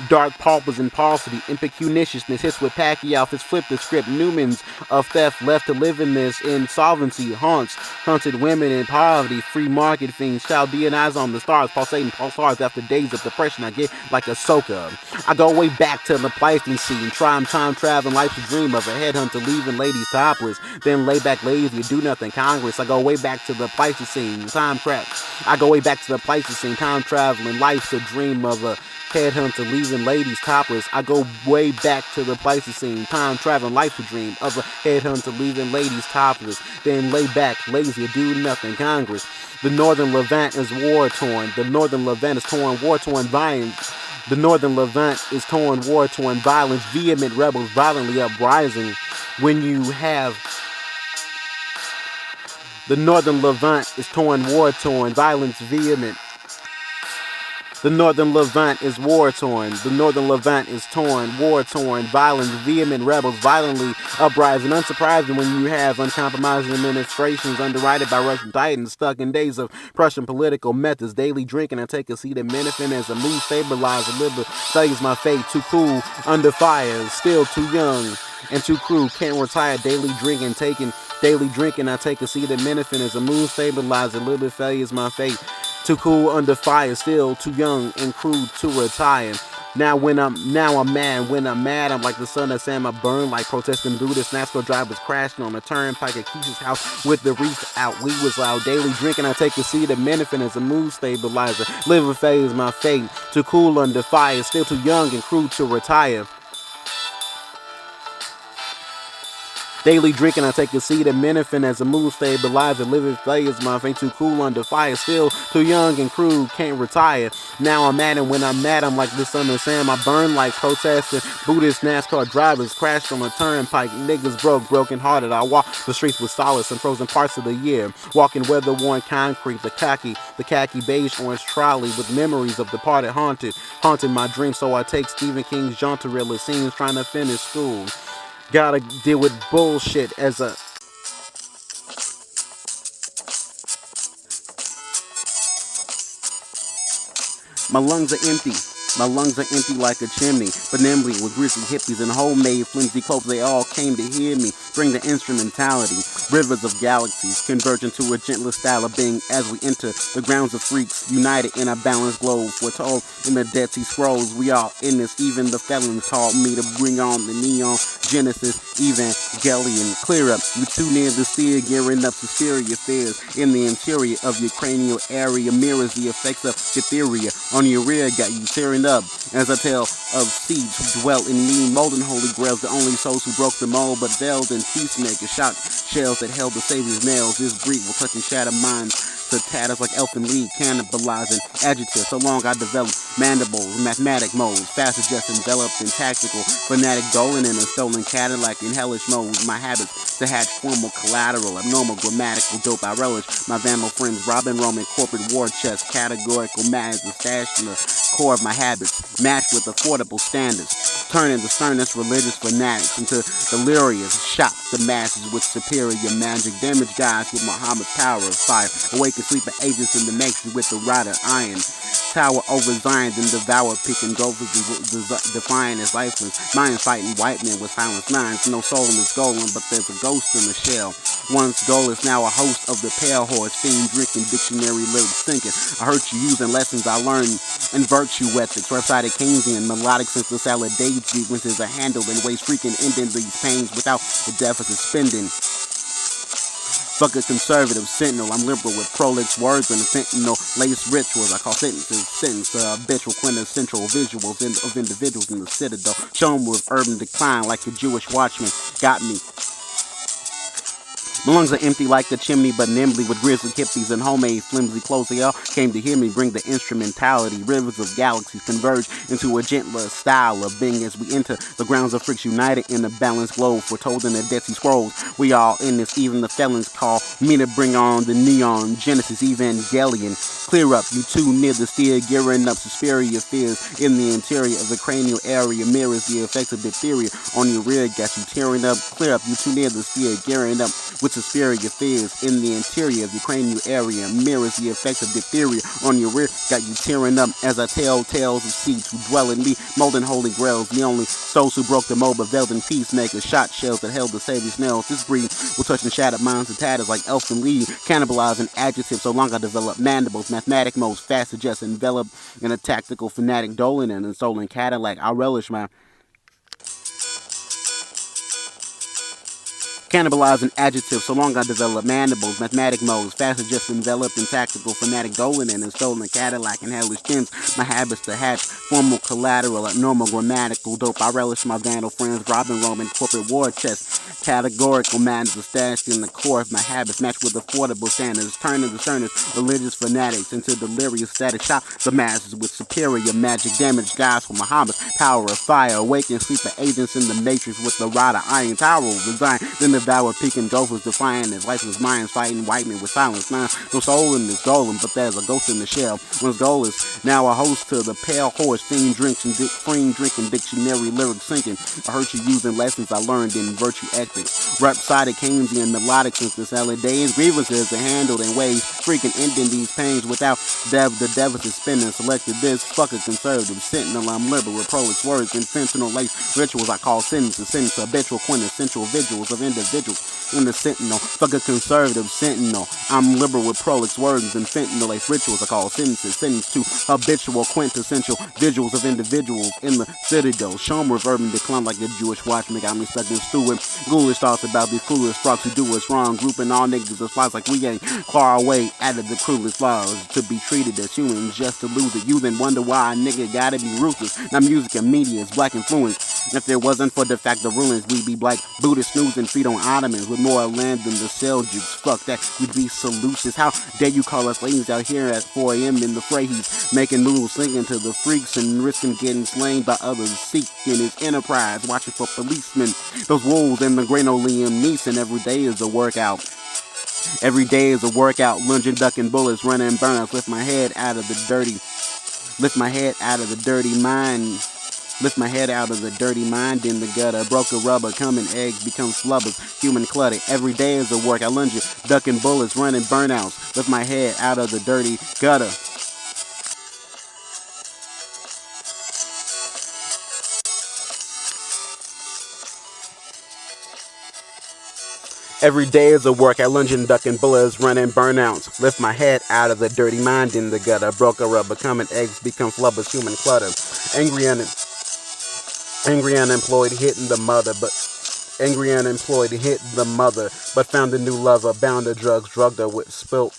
Dark paupers and paucity, impecunitiousness hits with Pacquiao, his flip the script. Newmans of theft left to live in this insolvency haunts hunted women in poverty. Free market fiends, Chaldean eyes on the stars, pulsating pulsars after days of depression. I get like Ahsoka. I go way back to the Pleistocene. Time traveling, life's a dream of a headhunter leaving ladies topless. Then lay back lazy, do nothing Congress. I go way back to the Pleistocene. Time crap. I go way back to the Pleistocene. Time traveling, life's a dream of a headhunter leaving ladies topless. I go way back to the Pleistocene. Time traveling, life's a dream of a headhunter leaving ladies topless. Then lay back, lazy, do nothing, Congress. The northern Levant is war torn. The northern Levant is torn, war torn, violence. The northern Levant is torn, war torn, violence. Vehement rebels violently uprising. When you have the northern Levant is torn, war torn, violence, vehement. The northern Levant is war torn. The northern Levant is torn, war torn, violent, vehement rebels violently uprising. Unsurprising when you have uncompromising administrations underwritten by Russian titans, stuck in days of Prussian political methods. Daily drinking, I take a seat at Menifin as a mood stabilizer. Liberty my fate, too cool, under fire, still too young and too cruel. Can't retire. Daily drinking, I take a seat at Menifin as a mood stabilizer. Liberty failure is my fate. Too cool under fire, still too young and crude to retire. Now I'm mad. When I'm mad, I'm like the son of Sam. I burn like protesting Buddhists. NASCAR drivers crashing on the turnpike at Keisha's house with the reef out. We was loud. Daily drinking, I take a seat at Menifin as a mood stabilizer. Liver phase, my fate. Too cool under fire, still too young and crude to retire. Daily drinking, I take a seat at Menifin as a mood stabilizer. Living phase, my fate. Too cool under fire, still too young and crude, can't retire. Now I'm mad, and when I'm mad, I'm like the son of Sam. I burn like protesting Buddhist NASCAR drivers crashed on the turnpike. Niggas broken hearted. I walk the streets with solace and frozen parts of the year. Walking weather-worn concrete, the khaki beige orange trolley with memories of departed haunting my dreams. So I take Stephen King's Jontarilla scenes trying to finish school. Gotta deal with bullshit as a My lungs are empty. My lungs are empty like a chimney, but nimbly with grizzly hippies and homemade flimsy clothes. They all came to hear me bring the instrumentality. Rivers of galaxies converge into a gentler style of being as we enter the grounds of freaks, united in a balanced globe. Foretold in the Dead Sea Scrolls, we all in this. Even the felons called me to bring on the neon Genesis Evangelion. Clear up, you too near the sphere, gearing up Suspiria fears in the interior of your cranial area. Mirrors the effects of diphtheria on your rear, got you tearing up as I tell of seeds who dwell in me, molding holy grails, the only souls who broke the mold but delved in peacemakers, shot shells that held the Savior's nails. This breed will touch and shatter minds to tatters like elfin lead, cannibalizing adjectives. So long I developed mandibles, mathematic modes, faster just enveloped in tactical, fanatic doling in a stolen Cadillac in hellish modes. My habits to hatch formal collateral, abnormal grammatical dope I relish. My vandal friends robbing Roman corporate war chest, categorical madness is stashed in the core of my habits, matched with affordable standards, turning the sternest religious fanatics into delirious, shock the masses with superior magic, damage guys with Muhammad's power of fire, awaken sleeper agents in the next with the rod of iron, tower over Zion, then devour picking gophers, defiant as lifeless, mind fighting white men with silent lines, no soul in this golem, but there's a ghost in the shell. Once goal is now a host of the pale horse, fiend drinking, dictionary lyrics thinking. I hurt you using lessons I learned in virtue ethics, recited Keynesian, melodic sense of salad day sequences are handled in ways freaking ending these pains without the deficit spending. Fuck a conservative sentinel, I'm liberal with prolix words and fentanyl lace rituals. I call sentences habitual quintessential visuals of individuals in the citadel, shown with urban decline like a Jewish watchman. Got me. My lungs are empty like a chimney, but nimbly with grizzly hippies and homemade flimsy clothes. They all came to hear me bring the instrumentality. Rivers of galaxies converge into a gentler style of being as we enter the grounds of freaks, united in a balanced globe. Foretold in the Dead Sea Scrolls, we all in this. Even the felons call me to bring on the neon Genesis Evangelion. Clear up, you too near the steer, gearing up superior fears in the interior of the cranial area. Mirrors the effects of diphtheria on your rear, got you tearing up. Clear up, you too near the steer, gearing up with superior fears in the interior of your cranial area. Mirrors the effects of diphtheria on your rear, got you tearing up. As I tell tales of seeds who dwell in me, molten holy grails, the only souls who broke the mold, but veiled in peacemakers, shot shells that held the savior's nails. This breed will touch and shatter minds and tatters like elf and lead, cannibalizing adjectives so long I develop mandibles, mathematic modes, fast suggest envelop in a tactical fanatic dolan and a stolen Cadillac. I relish my cannibalizing adjectives so long I develop mandibles, mathematic modes, faster just enveloped in tactical fanatic dolan and stolen Cadillac and hellish skins. My habits to hatch, formal collateral, abnormal grammatical dope. I relish my vandal friends, robbing Roman corporate war chests. Categorical manners are stashed in the core of my habits, matched with affordable standards, turning the sternest religious fanatics into delirious static. Shock the masses with superior magic damage, guys for Muhammad's power of fire, awaken sleeper agents in the matrix with the rod of iron tower design. Then devour peaking gophers, defying his lifeless minds, fighting white men with silence. Nah, no soul in this golem, but there's a ghost in the shell. One's goal is now a host to the pale horse, fiend drinking dictionary lyrics sinking. I heard you using lessons I learned in virtue ethics. Rhapsodic Keynesian melodic synthesis, days grievances are handled in ways freaking ending these pains without the deficit spinning. Selected this fucker conservative sentinel. I'm liberal with prolix words and fentanyl lace rituals I call sentences, habitual quintessential vigils of individuals in the sentinel. Fucker conservative sentinel. I'm liberal with prolix words and fentanyl lace rituals I call sentences, sentence to habitual quintessential vigils of individuals in the citadel. Shomer of urban decline like a Jewish watchman, got me stuck in stewing ghoulish thoughts about these clueless frogs who do us wrong, grouping all niggas as flies like we ain't claw our way out of the cruelest flaws to be treated as humans just to lose it. You then wonder why a nigga gotta be ruthless. Now music and media is black influence. If it wasn't for the fact of rulings, we'd be black Buddhist snoozing feet on Ottomans with more land than the Seljuks. Fuck that, we'd be Seleucids. How dare you call us ladies out here at 4 a.m. in the fray? He's making moves, singing to the freaks and risking getting slain by others, seeking his enterprise, watching for policemen. Those wolves and the great old Liam Neeson. Every day is a workout. Every day is a workout, lunging, ducking bullets, running burnouts. Lift my head out of the dirty mind. Lift my head out of the dirty mind in the gutter. Broken rubber, coming eggs, become slubbers. Human clutter. Every day is a workout, lunging, ducking bullets, running burnouts. Lift my head out of the dirty gutter. Every day is a workout, lunging, ducking bullets, running burnouts. Lift my head out of the dirty mind in the gutter. Broken rubber, coming eggs, become flubbers, human clutter. Angry unemployed, hitting the mother, but found a new lover, bound to drugs, drugged her with spilt.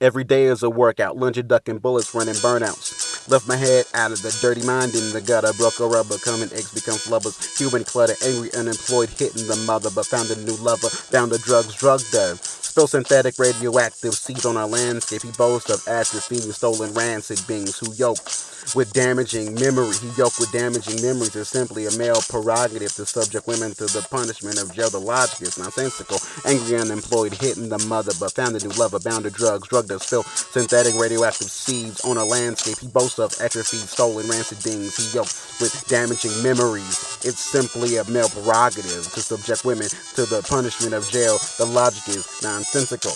Every day is a workout, lunging, ducking bullets, running burnouts. Left my head out of the dirty mind in the gutter. Broke a rubber, coming eggs become flubbers. Human clutter, angry unemployed, hitting the mother, but found a new lover, bound to drugs, drugged her. Spill synthetic radioactive seeds on our landscape. He boasts of acid feeding stolen rancid beings who yoke with damaging memory. He yoked with damaging memories is simply a male prerogative to subject women to the punishment of jail. The logic is nonsensical. Angry unemployed, hitting the mother, but found a new lover, bound to drugs, drugged us. Spill synthetic radioactive seeds on our landscape. He boasts of atrophy, stolen rancid beings. He yoked with damaging memories. It's simply a male prerogative to subject women to the punishment of jail. The logic is nonsensical.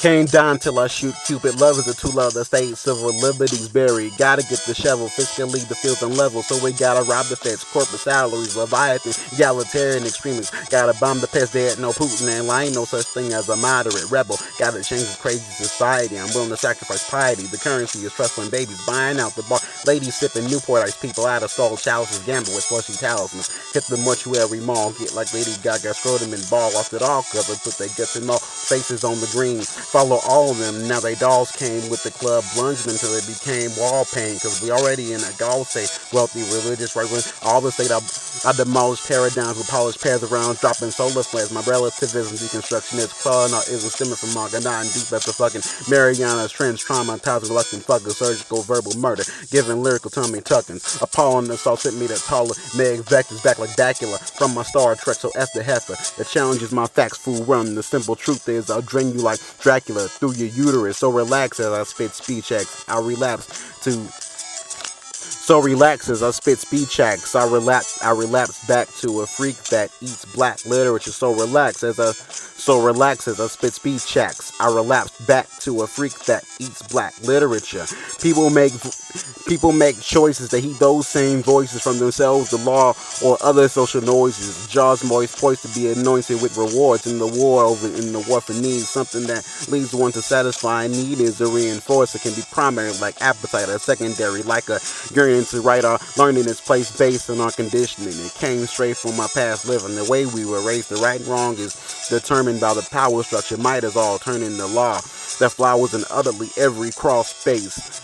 Came down till I shoot Cupid. Love is a tool of the state. Civil liberties buried. Gotta get the shovel. Fiscally the fields and level. So we gotta rob the feds. Corporate salaries. Leviathan. Egalitarian extremists. Gotta bomb the pest. There ain't no Putin and I ain't no such thing as a moderate rebel. Gotta change this crazy society. I'm willing to sacrifice piety. The currency is trust fund babies. Buying out the bar. Ladies sipping Newport Ice. People out of stall chalices. Gamble with flushy talismans. Hit the mortuary mall. Get like Lady Gaga. Scrotum and ball off it all. Covered. Put their guts in all. faces on the green. Follow all of them, now they dolls came with the club, plunged until it became wall paint. Cause we already in a goal state, wealthy, religious, right wing, all the state I demolished paradigms with polished pairs around, dropping solar flares. My relativism, deconstructionist, ism stemming from Marganon, deep as the fucking Mariana's Trench, traumatized, reluctant fucker, surgical, verbal murder, giving lyrical tummy tuckings. Appalling assault sent me to taller, Meg vectors back like Dracula from my Star Trek, so S the heifer. The challenge is my facts, fool run. The simple truth is I'll drain you like Dracula through your uterus. So relax as I spit speech acts. I'll relapse to So relax as I spit speech acts. I relapse back to a freak that eats black literature. So relax as I spit speech acts. I relapse back to a freak that eats black literature. People make choices to heed those same voices from themselves, the law, or other social noises. Jaws moist, poised to be anointed with rewards in the war for needs. Something that leads one to satisfy a need is a reinforcer. Can be primary like appetite, or secondary like a yearning to write our learning is placed based on our conditioning. It came straight from my past living. The way we were raised, the right and wrong is determined by the power structure. Might as all turn into law. That flowers in utterly every cross space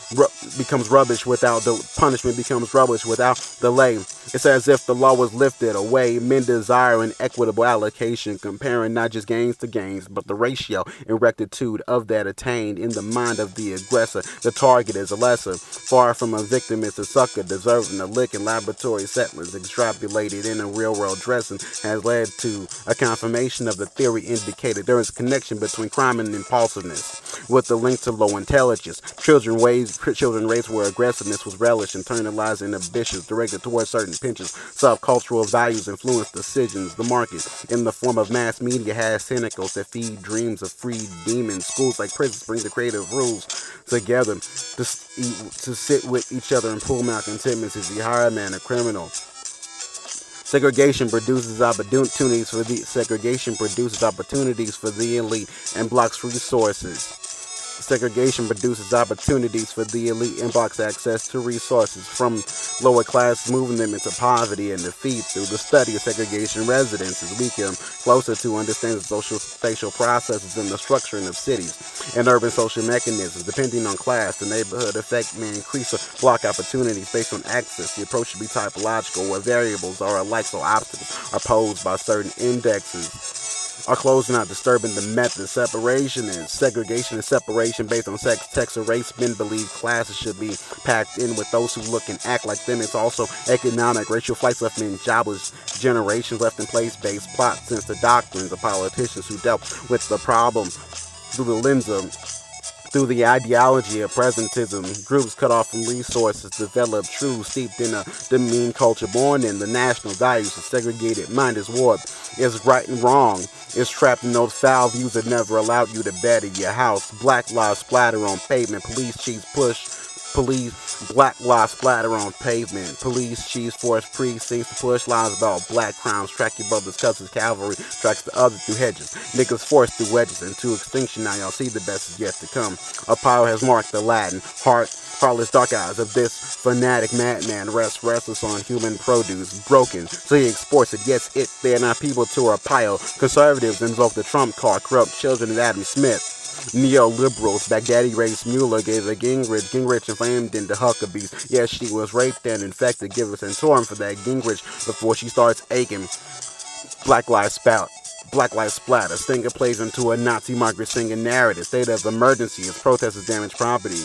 becomes rubbish without the punishment, becomes rubbish without delay. It's as if the law was lifted away. Men desire an equitable allocation, comparing not just gains to gains, but the ratio and rectitude of that attained in the mind of the aggressor. The target is a lesser. Far from a victim is a sucker, deserving a lick in laboratory settlers, extrapolated in a real-world dressing, has led to a confirmation of the theory indicated. There is a connection between crime and impulsiveness, with the link to low intelligence. Children raised where aggressiveness was relished, internalized inhibitions directed towards certain pinches. Subcultural values influence decisions. The market, in the form of mass media, has tentacles that feed dreams of free demons. Schools like prisons bring the creative rules together to sit with each other and pull malcontentments. Is the higher man a criminal? Segregation produces opportunities for the elite and blocks resources. Segregation produces opportunities for the elite and blocks access to resources from lower class, moving them into poverty and defeat. Through the study of segregation residences, we come closer to understanding spatial processes and the structuring of cities and urban social mechanisms. Depending on class, the neighborhood effect may increase or block opportunities based on access. The approach should be typological, where variables are alike, so obstacles are posed by certain indexes. Are closing out, disturbing the method. Segregation and separation based on sex, text, or race. Men believe classes should be packed in with those who look and act like them. It's also economic. Racial flights left men jobless. Generations left in place-based plots since the doctrines of politicians who dealt with the problem through the ideology of presentism. Groups cut off from resources develop truths steeped in a demean culture born in the national values. A segregated mind is warped, is right and wrong, is trapped in those foul views that never allowed you to better your house. Black lives splatter on pavement. Black lives splatter on pavement. Police chiefs force precincts to push lines about black crimes. Track your brothers, cousins, cavalry tracks the other through hedges. Niggas forced through wedges into extinction. Now y'all see the best is yet to come. Apollo has marked the Latin heartless dark eyes of this fanatic madman. Restless on human produce, broken, so he exports it. Yes, they are not people to a pile. Conservatives invoke the Trump card. Corrupt children of Adam Smith. Neoliberals, Baghdadi raised Mueller, gave her Gingrich inflamed into Huckabees. Yes, she was raped and infected, give us and torn for that Gingrich before she starts aching. Black lives splatter. Stinger plays into a Nazi Margaret Singer narrative. State of emergency as protesters damage property.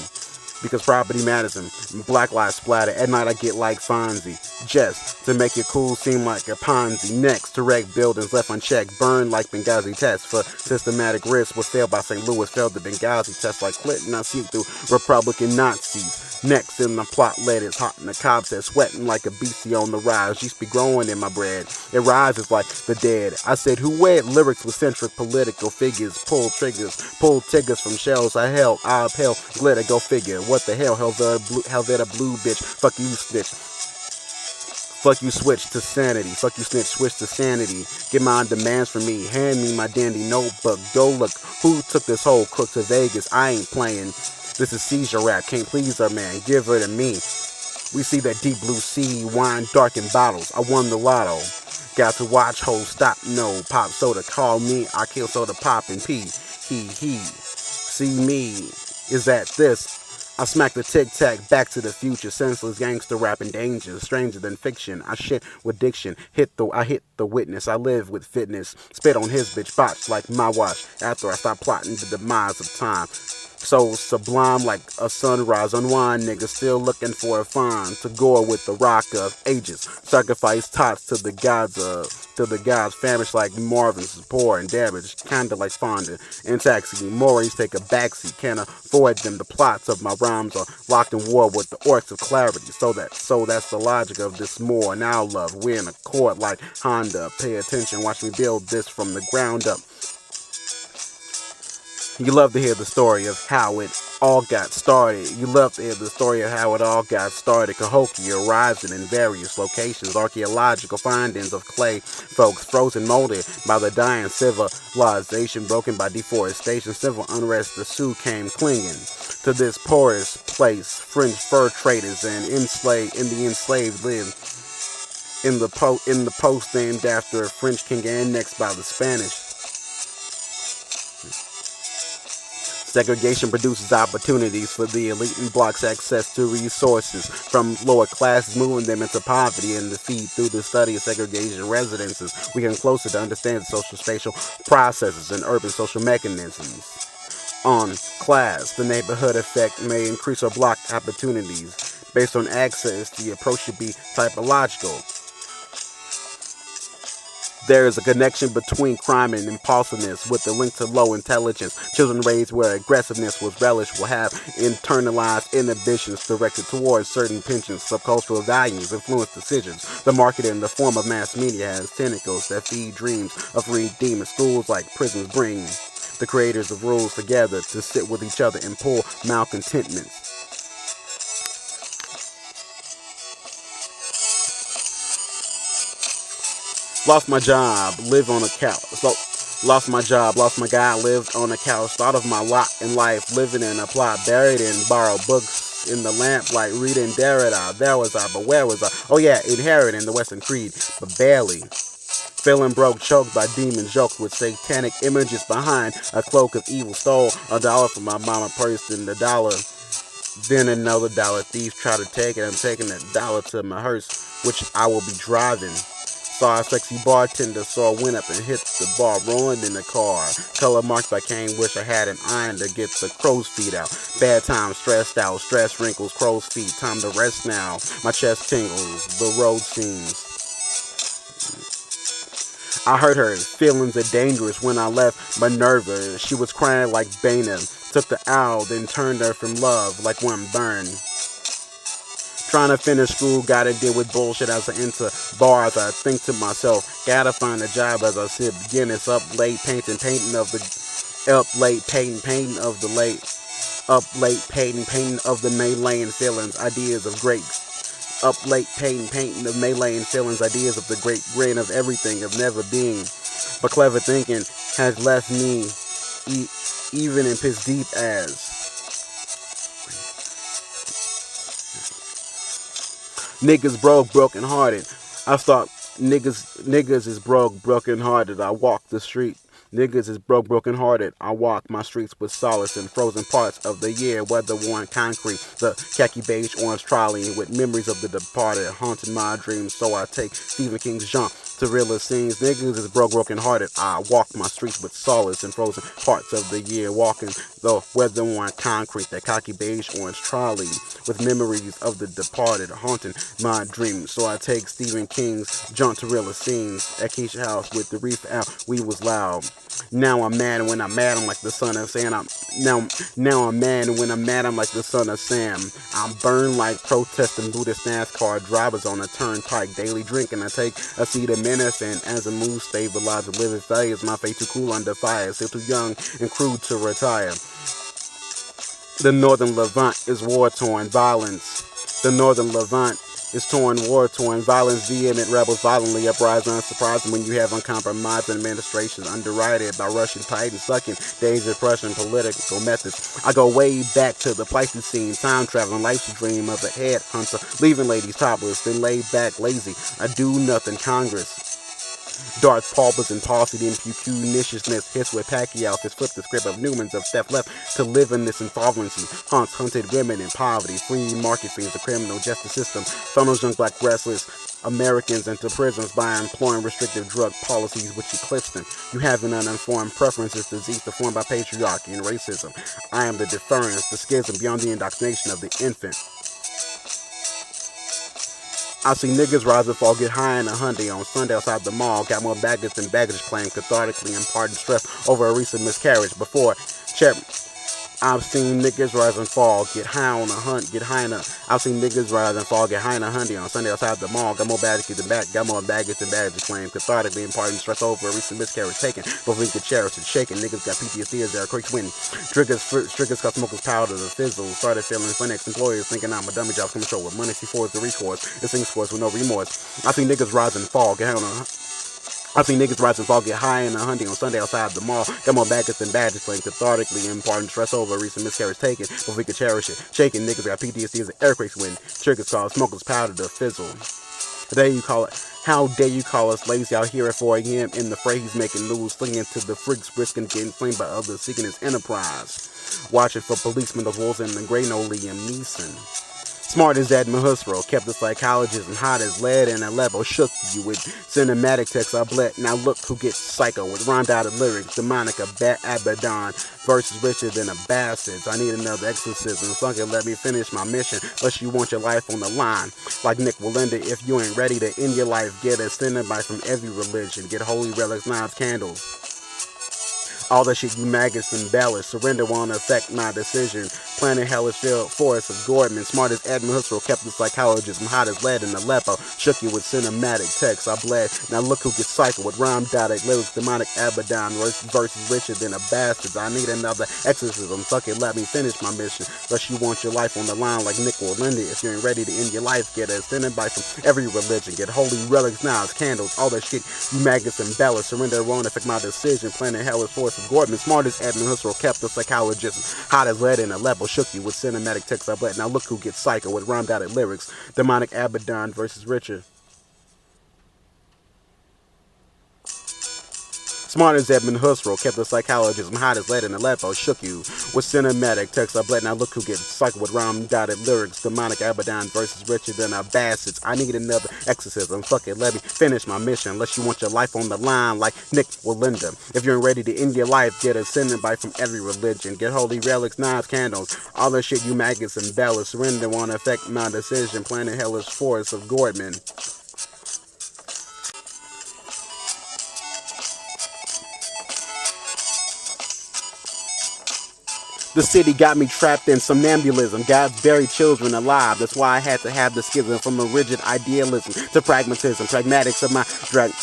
Because property matters and black lives splatter. At night I get like Fonzie. Just to make it cool seem like a Ponzi. Next to wreck buildings left unchecked. Burned like Benghazi test for systematic risk. Was failed by St. Louis. Failed the Benghazi test like Clinton. I see through Republican Nazis. Next in the plot led it's hot and the cops said sweating like a beastie on the rise. Used to be growing in my bread. It rises like the dead. I said who wed lyrics with centric political figures. Pull triggers from shells. I upheld glitter. Go figure. What the hell? Hell that a blue bitch. Fuck you snitch. Fuck you switch to sanity. Fuck you snitch switch to sanity. Get my demands from me. Hand me my dandy notebook. Go look who took this whole crook to Vegas. I ain't playing. This is seizure rap. Can't please her man. Give her to me. We see that deep blue sea. Wine dark in bottles. I won the lotto. Got to watch hoes stop. No. Pop soda. Call me. I kill soda pop and pee. he. See me is at this. I smack the tic-tac, back to the future, senseless gangster rapping danger, stranger than fiction. I shit with diction, I hit the witness, I live with fitness, spit on his bitch, botch like my watch, after I stop plotting the demise of time. So sublime like a sunrise, unwind nigga, still looking for a find to gore with the rock of ages. Sacrifice tots to the gods, famished like Marvin's, poor and damaged, kinda like Fonda. In taxi, mores take a backseat, can't afford them. The plots of my rhymes are locked in war with the orcs of clarity. So that's the logic of this more. Now love, we're in a court like Honda. Pay attention, watch me build this from the ground up. You love to hear the story of how it all got started. You love to hear the story of how it all got started. Cahokia rising in various locations. Archaeological findings of clay folks frozen, molded by the dying civilization, broken by deforestation. Civil unrest, the Sioux came clinging to this porous place. French fur traders and the enslaved lived in the post named after a French king annexed by the Spanish. Segregation produces opportunities for the elite and blocks access to resources from lower classes, moving them into poverty and defeat. Through the study of segregation residences, we come closer to understand social spatial processes and urban social mechanisms. On class, the neighborhood effect may increase or block opportunities. Based on access, the approach should be typological. There is a connection between crime and impulsiveness with the link to low intelligence. Children raised where aggressiveness was relished will have internalized inhibitions directed towards certain pensions. Subcultural values influence decisions. The market in the form of mass media has tentacles that feed dreams of redeeming. Schools like prisons bring the creators of rules together to sit with each other and pull malcontentments. Lost my job, live on a couch. Lost my job, lost my guy, lived on a couch. Thought of my lot in life, living in a plot, buried in borrowed books in the lamplight, reading Derrida. There was I, but where was I? Oh yeah, inheriting the Western Creed, but barely. Feeling broke, choked by demon jokes with satanic images behind a cloak of evil. Stole $1 from my mama purse and the dollar. Then another dollar thief tried to take it. I'm taking $1 to my hearse, which I will be driving. Saw a sexy bartender, so I went up and hit the bar, ruined in the car. Color marked by cane, wish I had an iron to get the crow's feet out. Bad time, stressed out, stress wrinkles, crow's feet. Time to rest now. My chest tingles, the road seems. I heard her feelings are dangerous when I left Minerva. She was crying like Bana. Took the owl, then turned her from love like one burned. Trying to finish school, gotta deal with bullshit as I enter bars. I think to myself, gotta find a job as I sip Guinness. Up late painting of the Malayan feelings, ideas of great. Up late painting of Malayan feelings, ideas of the great grain of everything, of never being. But clever thinking has left me even in piss deep as. Niggas broke, broken hearted. I thought niggas is broke, broken hearted. I walk the street. Niggas is broke, broken hearted. I walk my streets with solace in frozen parts of the year, weather worn concrete. The khaki beige orange trolley with memories of the departed haunting my dreams. So I take Stephen King's jump to realer scenes. Niggas is broke, broken hearted. I walk my streets with solace in frozen parts of the year, walking the weather worn concrete. That khaki beige orange trolley with memories of the departed haunting my dreams. So I take Stephen King's jump to realer scenes at Keisha House with the reef out. We was loud. Now I'm mad, and when I'm mad, I'm like the son of Sam. Now I'm mad, and when I'm mad, I'm like the son of Sam. I'm burned like protesting Buddhist NASCAR drivers on a turnpike. Daily drinking, I take a seat of medicine as a mood stabilize the living failures. My fate too cool under fire, still too young and crude to retire. The Northern Levant is war-torn violence. The Northern Levant is torn, war-torn, violence, vehement rebels violently uprising, unsurprising when you have uncompromised administrations underwritten by Russian titans, sucking days of Prussian political methods. I go way back to the Pleistocene, time traveling, life's dream of a headhunter, leaving ladies topless, then laid back lazy. I do nothing, Congress. Darth Pulpers and palsied impuniciousness hits with Pacquiao, his flip the script of Newman's of Steph left to live in this insolvency. Haunts hunted women in poverty, free market fiends, the criminal justice system, funnels young black restless Americans into prisons by employing restrictive drug policies which eclipse them. You have an uninformed preferences, disease deformed by patriarchy and racism. I am the deference, the schism beyond the indoctrination of the infant. I see niggas rise and fall, get high in a Hyundai on Sunday outside the mall. Got more baggage than baggage claim, cathartically imparting stress over a recent miscarriage. Before check, I've seen niggas rise and fall, get high on a hunt, get high in a. I've seen niggas rise and fall, get high in a Hyundai on Sunday outside the mall. Got more baggage than baggage claim, cathartically imparting stress over a recent miscarriage taken. Before we could cherish it, shaking. Niggas got PTSD as their quick win. Triggers got smokers powder, the fizzle. Started feeling fun ex-employers thinking I'm a dummy job coming short with money. C4 is the recourse. It's sing scores with no remorse. I've seen niggas rise and fall, get high on a. I've seen niggas rise and fall, get high in a Hyundai on Sunday outside the mall. Got more baggage than baggage claim, cathartically imparting stress over a recent miscarriage taken. Before we could cherish it, shaking. Niggas got PTSD as the earthquakes win. Triggers called smokers powder, the fizzle. How dare you call us lazy out here at 4 a.m. in the fray he's making news, slinging to the freaks, risking getting flamed by others, seeking his enterprise. Watching for policemen of wolves and the gray no Liam Neeson. Smart as Edmund Husserl, kept the psychologism hot as lead, and Aleppo shook you with cinematic text I bled. Now look who gets psycho with rhymed out of lyrics, demonic Abaddon versus richer than a bastards. I need another exorcism, fuck it, let me finish my mission, unless you want your life on the line. Like Nick Walinda, if you ain't ready to end your life, get a Cenobite from every religion, get holy relics, knives, candles. All the shit you maggots embellish, surrender won't affect my decision. Planning hellish field forest of Gordman, smart as Edmund Husserl, kept the psychologism hot as lead in Aleppo, shook you with cinematic text I bled. Now look who gets psycho with rhyme-dotted lyrics, demonic Abaddon versus richer than a bastard. I need another exorcism, fuck it, let me finish my mission, unless you want your life on the line like Nick Walinda. If you ain't ready to end your life, get a Cenobite from every religion, get holy relics, knives, candles, all that shit you maggots embellish, surrender won't affect my decision. Planning hellish forest of Gordman, smart as Edmund Husserl, kept the psychologism hot as lead in Aleppo, shook you with cinematic text I bled. Now look who gets psycho with rhymed out lyrics, demonic Abaddon versus Richard. Smart as Edmund Husserl, kept the psychologism hot as lead in Aleppo, shook you with cinematic text I bled. Now look who gets psycho with rhyme-dotted lyrics, demonic Abaddon versus richer than a bastards. I need another exorcism, fuck it, let me finish my mission, unless you want your life on the line like Nick Walinda. If you ain't ready to end your life, get a Cenobite from every religion, get holy relics, knives, candles, all the shit you maggots embellish, surrender won't affect my decision. Planning hellish forest of Gordman. The city got me trapped in somnambulism. God's buried children alive. That's why I had to have the schism from a rigid idealism to pragmatism. Pragmatics of my drag.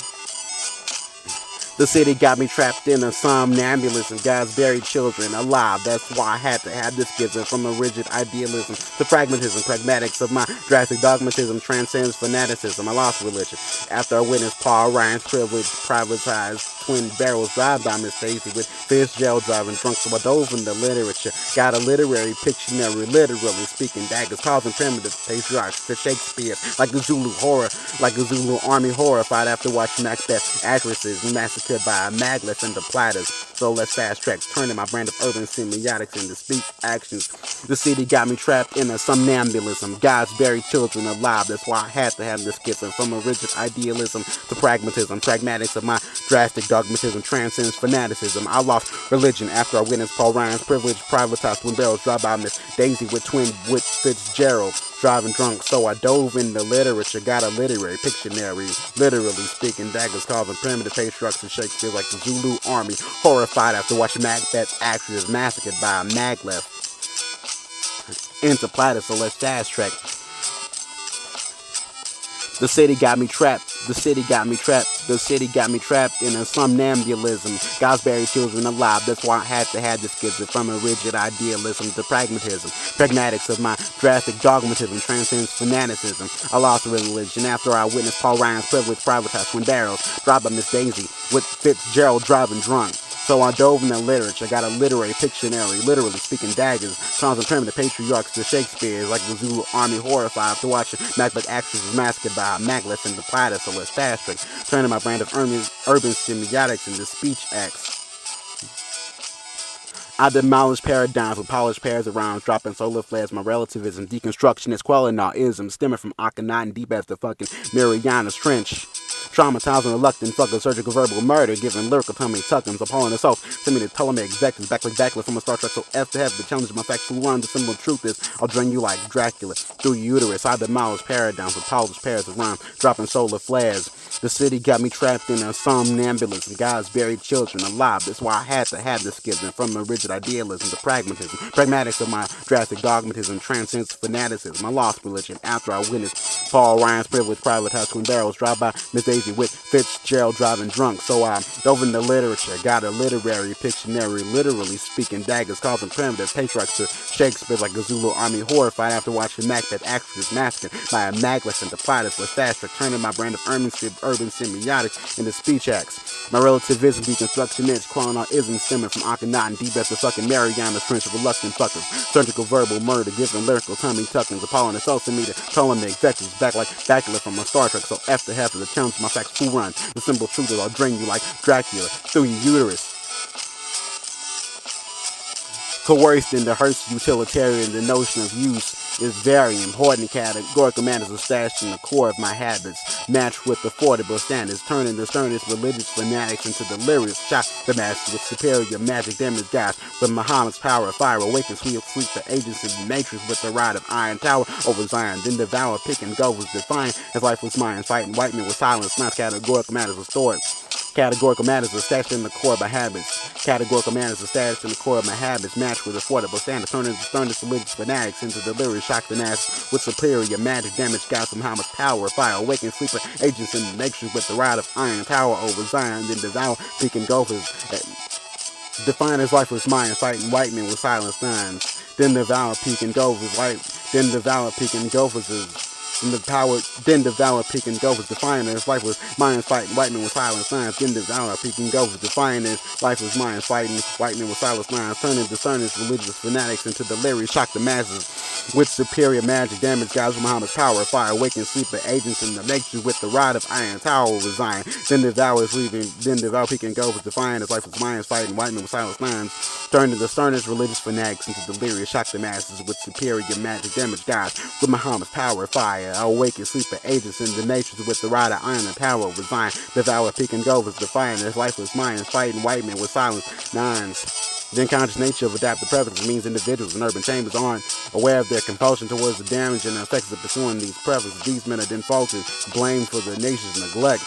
The city got me trapped in a somnambulism. God's buried children alive. That's why I had to have this schism from a rigid idealism to pragmatism. Pragmatics of my drastic dogmatism transcends fanaticism. I lost religion after I witnessed Paul Ryan's privilege privatized twin barrels drive by Miss Daisy with Fitzgerald driving drunk. So I dove into literature. Got a literary Pictionary, literally speaking daggers, causing primitive patriarchs to Shakespeare like a Zulu horror, like a Zulu army horrified after watching Macbeth actresses massacred by a maglev and the platters. So let's fast track, turning my brand of urban semiotics into speech actions. The city got me trapped in a somnambulism. God's buried children alive. That's why I had to have this schism from a rigid idealism to pragmatism. Pragmatics of my drastic dogmatism transcends fanaticism. I lost religion after I witnessed Paul Ryan's privilege privatized twin barrels drive by Miss Daisy with Fitzgerald driving drunk. So I dove into literature, got a literary Pictionary, literally speaking daggers, causing primitive patriarchs and Shakespeare like the Zulu army horrified after watching Macbeth actresses massacred by a maglev into platters. So let's fast track. The city got me trapped. The city got me trapped. The city got me trapped in a somnambulism. God's buried children alive. That's why I had to have this schism from a rigid idealism to pragmatism. Pragmatics of my drastic dogmatism transcends fanaticism. I lost religion after I witnessed Paul Ryan's privilege privatized twin barrels drive by Miss Daisy with Fitzgerald driving drunk. So I dove into literature, got a literary Pictionary, literally speaking daggers, clowns and primitive patriarchs to Shakespeare, like the Zulu army horrified after watching Macbeth actresses massacred by Magleth and the Platypus, so let's fast trick, turning my brand of urban semiotics into speech acts. I demolish paradigms with polished pairs of rhymes, dropping solar flares, my relativism, deconstructionist, quellinartism, stemming from Akhenaten deep as the fucking Marianas Trench. Traumatizing, reluctant, fucking surgical verbal murder, giving lyrical tummy tuckings, appalling assault, sending me to Ptolemy executives, backlit from a Star Trek, so F to have the challenge of my factual run. The simple truth is, I'll drain you like Dracula through your uterus. I demolish paradigms with polished pairs of rhymes, dropping solar flares. The city got me trapped in a somnambulance, and God's buried children alive. That's why I had to have this schism from a rigid idealism to pragmatism. Pragmatics of my drastic dogmatism transcends fanaticism. I lost religion after I witnessed Paul Ryan's privilege privatized twin barrels drive by Miss Daisy with Fitzgerald driving drunk. So I dove into literature, got a literary Pictionary, literally speaking daggers, causing primitive patriarchs to Shakespeare like a Zulu army horrified after watching Macbeth actresses massacred by a Magless and the Platypus with fast trick, turning my brand of urban semiotics into speech acts. My relativism, deconstructionist, quellinartism stemming from Akhenaten deep as the fucking Marianas Trench of reluctant fuckers. Surgical verbal murder, giving lyrical tummy tuckings, appalling assaults me to Ptolemy executives, backlit from a Star Trek, so after half of the challenge my facts full run. The simple truth is I'll drain you like Dracula through your uterus. Coerced into Hearst utilitarian, the notion of use is very important. Categorical manners are stashed in the core of my habits, matched with affordable standards, turning the sternest religious fanatics into delirious, shock the masses with superior magic damage guys, with Muhammad's power of fire, awakens sleep the agents in the matrix with the rod of iron tower over Zion, then devour, pick and go was defiant, as life was mine, fighting white men with silence, not categorical matters restored. Categorical matters are stashed in the core of my habits. Categorical matters are stashed in the core of my habits, matched with affordable standards, turning the sternest religious fanatics into delirious, shock the masses with superior magic damage, God from Muhammad's power, fire, awaken sleeper agents in the matrix with the rod of iron tower over Zion, then devour, peak and gophers, define his life was mine, fighting white men with silent signs, then devour, peak and gophers, then devour, peak and gophers then devour, peak and gophers, defying his life was mine, fighting white men with silent signs, then devour, peak and gophers, defying his life was mine, fighting white men with silent signs, turning discerners, religious fanatics into delirious, shock the masses with superior magic damage, guys with Muhammad's power, fire, awaken sleeper agents in the matrix with the rod of iron tower over Zion, then devour, peak and gophers, defying his life was mine, fighting white men with silent signs, turning the sternest religious fanatics into delirious, shock the masses with superior magic damage, guys with Muhammad's power, fire, awaken sleeper agents in the matrix with the rod of iron and power over Zion, devour, peak and gophers, defying his life was mine, fighting white men with silent nines. The unconscious nature of adaptive preferences means individuals in urban chambers aren't aware of their compulsion towards the damage and effects of pursuing these preferences. These men are then falsely blamed for the nation's neglect.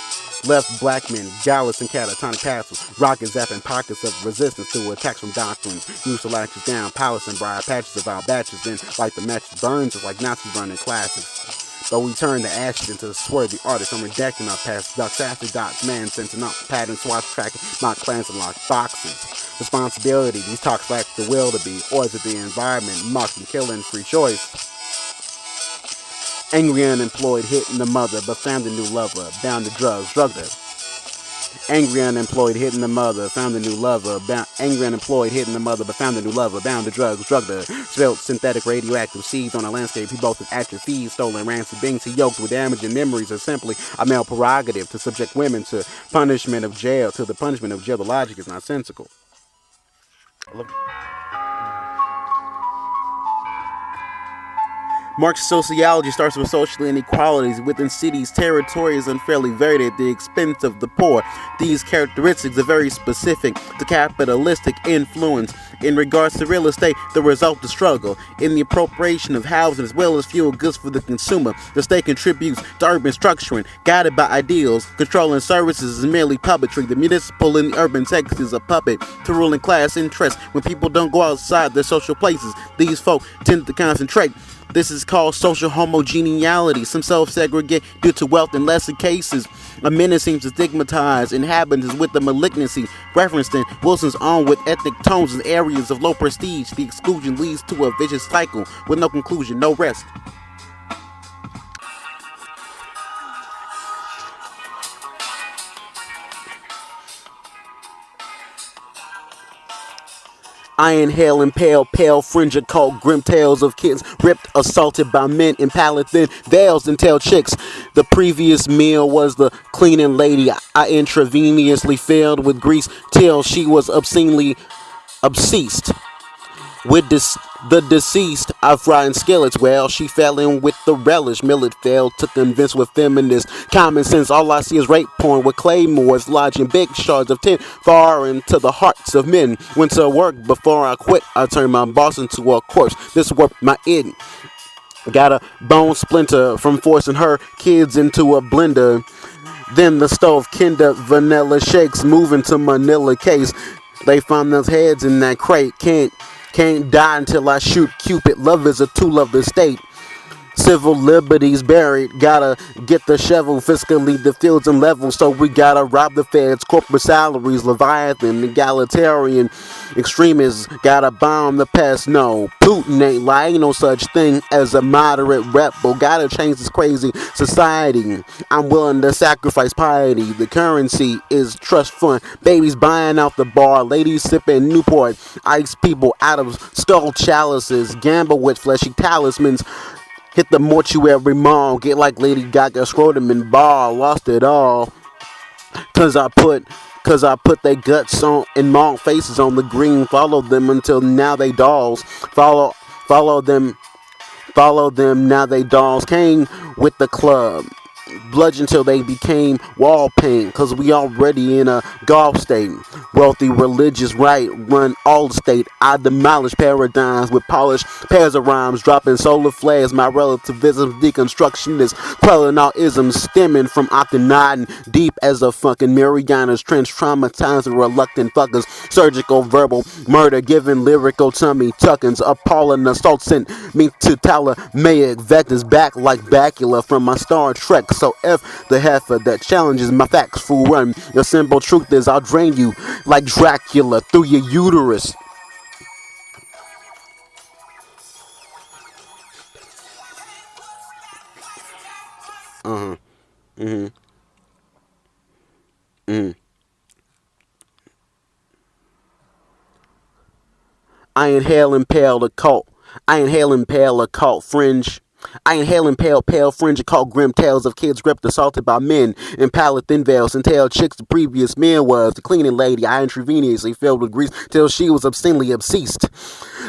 Left black men, gallus and catatonic castles, rocket zapping pockets of resistance to attacks from doctrines, used to latches down, palace and briar patches of our batches, then like the match burns, it's like Nazis burning classes. But we turn the ashes into swarthy artists. I'm redacting our past ducks, after dots, man sensing up, pattern swatch tracking, not plans and locked boxes. Responsibility, these talks lack the will to be, or is it the environment, marks and killing, free choice? Angry unemployed, hitting the mother, but found a new lover, bound to drugs, drugged her. Angry unemployed, hitting the mother, found a new lover. Angry unemployed, hitting the mother, but found a new lover. Bound to drugs, drugged her. Spilled synthetic radioactive seeds on a landscape. He boasted active fees, stolen rancid beings. He yoked with damaging memories are simply a male prerogative to subject women to punishment of jail. To the punishment of jail, the logic is nonsensical. Marxist sociology starts with social inequalities within cities. Territory is unfairly varied at the expense of the poor. These characteristics are very specific to capitalistic influence. In regards to real estate, the result is struggle in the appropriation of housing as well as fuel goods for the consumer. The state contributes to urban structuring, guided by ideals. Controlling services is merely puppetry. The municipal and the urban text is a puppet to ruling class interests. When people don't go outside their social places, these folk tend to concentrate. This is called social homogeneity. Some self-segregate due to wealth in lesser cases. A menace seems to stigmatize inhabitants with the malignancy referenced in Wilson's own with ethnic tones in areas of low prestige. The exclusion leads to a vicious cycle with no conclusion, no rest. I inhale and pale fringe occult, grim tales of kids ripped, assaulted by men in palatin veils and tail chicks. The previous meal was the cleaning lady. I intravenously filled with grease till she was obscenely obsessed with the deceased of frying skillets. Well, she fell in with the relish. Millet failed to convince with feminist common sense. All I see is rape porn with claymores lodging big shards of tin far into the hearts of men. Went to work before I quit. I turned my boss into a corpse. This worked my id. Got a bone splinter from forcing her kids into a blender. Then the stove Kinder vanilla shakes moving to Manila case. They found those heads in that crate. Can't die until I shoot Cupid. Love is a tool of the state. Civil liberties buried. Gotta get the shovel fiscally the fields and levels. So we gotta rob the feds. Corporate salaries. Leviathan. Egalitarian extremists. Gotta bomb the past. No, Putin ain't lying. Ain't no such thing as a moderate rebel. Gotta change this crazy society. I'm willing to sacrifice piety. The currency is trust fund. Babies buying out the bar. Ladies sipping Newport. Ice people out of skull chalices. Gamble with fleshy talismans. Hit the mortuary mall, get like Lady Gaga, scrotum and ball, lost it all. Cause I put they guts on and long faces on the green. Follow them until now they dolls. Follow them now they dolls. Came with the club. Bludgeon till they became wall paint. Cause we already in a golf state. Wealthy religious right run all the state. I demolish paradigms with polished pairs of rhymes. Dropping solar flares. My relativism deconstructionist. Quelling all isms stemming from Akhenaten. Deep as a fucking Mariana's trench. Traumatizing reluctant fuckers. Surgical verbal murder. Giving lyrical tummy tuckings. Appalling assault sent me to Ptolemaic vectors. Back like Bacula from my Star Trek. So F the heifer that challenges my facts, fool run. The simple truth is I'll drain you like Dracula through your uterus. Uh-huh. Mm-hmm. Mm-hmm. I inhale and pale occult. I inhale and pale occult fringe. I inhale and pale fringe occult grim tales of kids ripped, assaulted by men in pallid thin veils and tail chicks. The previous meal was the cleaning lady. I intravenously filled with grease till she was obscenely obsessed.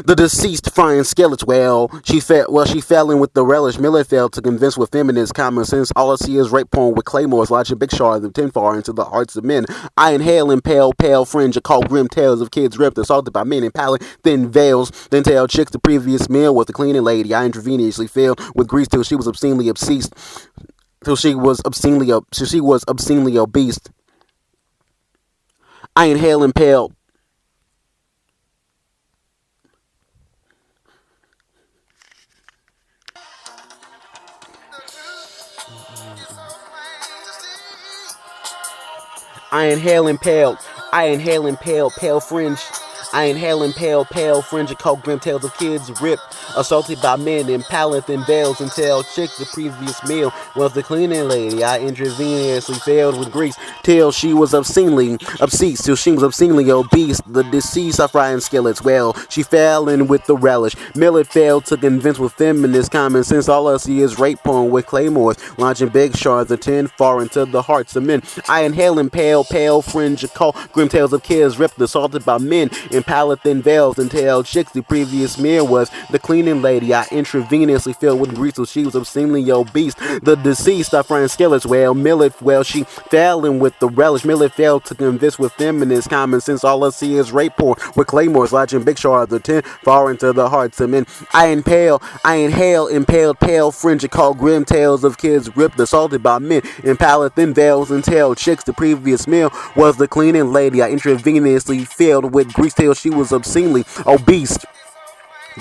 The deceased frying skillets. Well, she fell in with the relish. Millet failed to convince with feminist common sense. All I see is rape porn with claymores lodging big shards of tin far into the hearts of men. I inhale and pale fringe occult grim tales of kids ripped, assaulted by men in pallid thin veils. Then tail chicks. The previous meal was the cleaning lady. I intravenously filled with grease till she was obscenely obsessed. Till she was obscenely obese. I inhale and pale. I inhale and pale. I inhale and pale fringe. I inhale and pale fringe of coke grim tales of kids ripped, assaulted by men in pallid and veils and tail chicks. The previous meal was the cleaning lady. I intravenously filled with grease till she was obscenely obsessed, till she was obscenely obese. The deceased are frying skillets. Well, she fell in with the relish. Millet failed to convince with feminist common sense. All I see is rape porn with claymores launching big shards of tin far into the hearts of men. I inhale and pale fringe of cold grim tales of kids ripped, assaulted by men in pallid thin veils and tail chicks. The previous meal was the cleaning lady. I intravenously filled with grease till she was obscenely obese. The deceased are frying skillets. Well, she fell in with the relish. Millet failed to convince with feminist common sense. All I see is rape porn with claymores lodging big shards of tin far into the hearts of men. I inhale impaled pale fringe called grim tales of kids ripped, assaulted by men in pallid thin veils and tail chicks. The previous meal was the cleaning lady. I intravenously filled with grease till she was obscenely obese.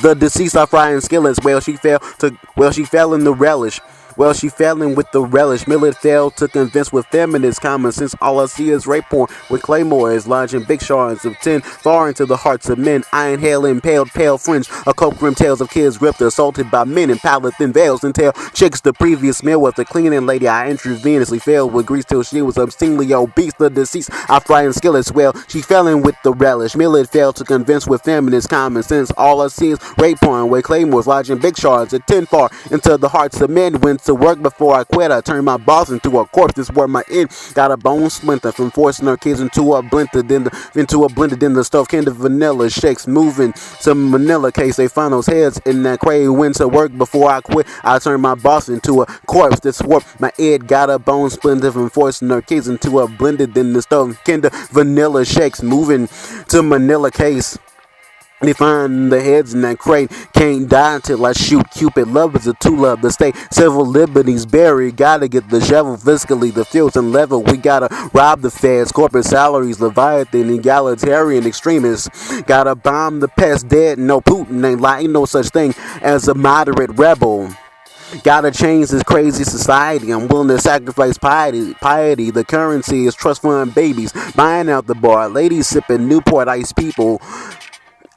The deceased are frying skillets. Well, she fell in the relish. Well, she fell in with the relish. Millard failed to convince with feminist common sense. All I see is rape porn with claymores lodging big shards of tin far into the hearts of men. I inhale impaled pale fringe, a coke grim tales of kids ripped, assaulted by men in pallid thin veils and tail chicks. The previous meal was the cleaning lady. I intravenously failed with grease till she was obscenely obese. The deceased I fry in skillets. Well, she fell in with the relish. Millard failed to convince with feminist common sense. All I see is rape porn with claymores lodging big shards of tin far into the hearts of men. Went to work before I quit. I turned my boss into a corpse. This where my end got a bone splinter from forcing her kids into a blended in the stove. Kind of vanilla shakes moving to Manila case. They found those heads in that crate. Went to work before I quit. I turned my boss into a corpse. This warped my head got a bone splinter from forcing her kids into a blended in the stove. Kind of vanilla shakes moving to Manila case. They find the heads in that crate. Can't die until I shoot Cupid. Love is a tool of the state. Civil liberties buried. Gotta get the shovel fiscally. The fields and level. We gotta rob the feds. Corporate salaries. Leviathan. Egalitarian extremists. Gotta bomb the pest. Dead. No Putin ain't lying. No such thing as a moderate rebel. Gotta change this crazy society. I'm willing to sacrifice piety. The currency is trust fund babies. Buying out the bar. Ladies sipping Newport Ice people.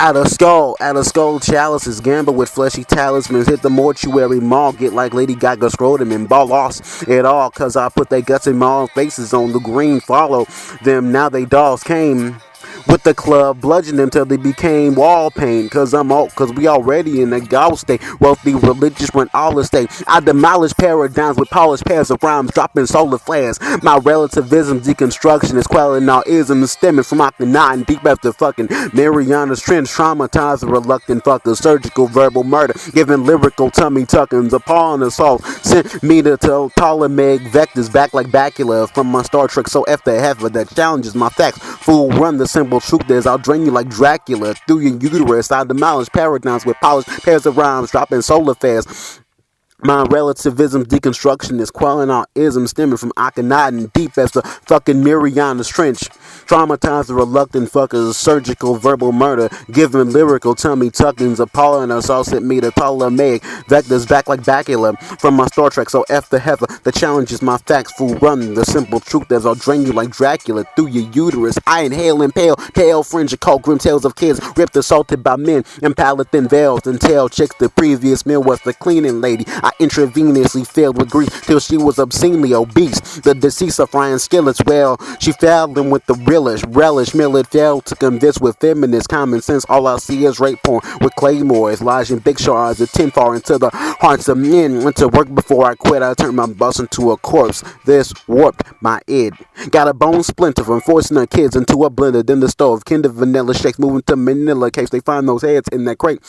Out of skull chalices, gamble with fleshy talismans, hit the mortuary mall, get like Lady Gaga scrotum and ball lost it all, cause I put their guts in my own faces on the green, follow them, now they dolls came with the club, bludgeon them till they became wall paint. Cause we already in a ghost state. Wealthy, religious, run all the state. I demolish paradigms with polished pairs of rhymes, dropping solar flares. My relativism deconstruction is quelling all isms stemming from Akhenaten deep after fucking Mariana's Trench. Traumatized the reluctant fuckers, surgical verbal murder, giving lyrical tummy tuckings, appalling assault. Sent me to Ptolemaic vectors back like Bacula from my Star Trek. So F the heifer that challenges my facts. Fool, run the simple truth is I'll drain you like Dracula through your uterus. I'll demolish paradigms with polished pairs of rhymes, dropping solar flares. My relativism's deconstruction is quelling all isms stemming from Akhenaten deep as the fucking Mariana's Trench. Traumatized the reluctant fuckers, surgical verbal murder, giving lyrical tummy tuckings, appalling assault sent me to Ptolemaic vectors back like Bacula from my Star Trek. So F the heifer, the challenge is my facts, fool, run the simple truth as I'll drain you like Dracula through your uterus. I inhale impale, pale fringe of cold grim tales of kids ripped assaulted by men in pallid thin veils and tail chicks. The previous meal was the cleaning lady. I intravenously filled with grease till she was obscenely obese. The deceased of frying skillets, well, she fell in with the relish. Millard failed to convince with feminist common sense. All I see is rape porn with claymores lodging big shards of tin far into the hearts of men. Went to work before I quit. I turned my bus into a corpse. This warped my id. Got a bone splinter from forcing her kids into a blender. Then the stove. Kinder vanilla shakes moving to Manila case. They find those heads in that crate.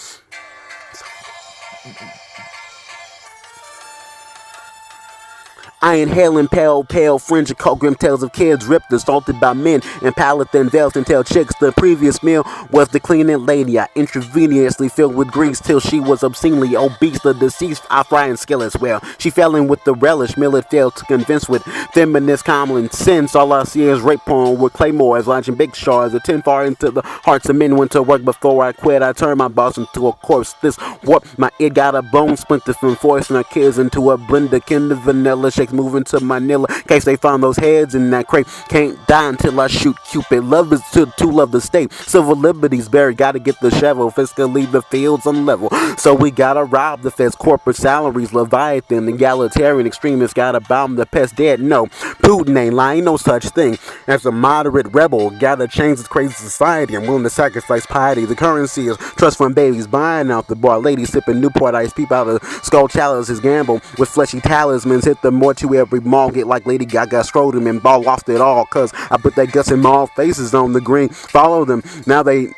I inhaling pale fringe of coke grim tales of kids ripped, assaulted by men in pallid thin veils and tail chicks. The previous meal was the cleaning lady. I intravenously filled with grease till she was obscenely obese. The deceased I fry in skillets. Well, she fell in with the relish. Millard failed to convince with feminist common sense. All I see is rape porn with claymores launching big shards of tin far into the hearts of men. Went to work before I quit. I turned my boss into a corpse. This warped my ear, got a bone splinter from forcing her kids into a blender. Kinder vanilla shakes moving to Manila case they found those heads in that crate. Can't die until I shoot Cupid. Love is to love the state. Civil liberties buried. Gotta get the shovel. Fiscally the fields unlevel. So we gotta rob the feds. Corporate salaries. Leviathan. Egalitarian extremists. Gotta bomb the pest. Dead. No. Putin ain't lying. No such thing as a moderate rebel. Gotta change this crazy society. I'm willing to sacrifice piety. The currency is trust fund babies. Buying out the bar. Ladies sipping Newport Ice. Peep out of skull chalices. Gamble with fleshy talismans. Hit the mortuary mall, get like Lady Gaga scrotum and ball lost it all. Cause I put their guts in mall faces on the green. Follow them. Now they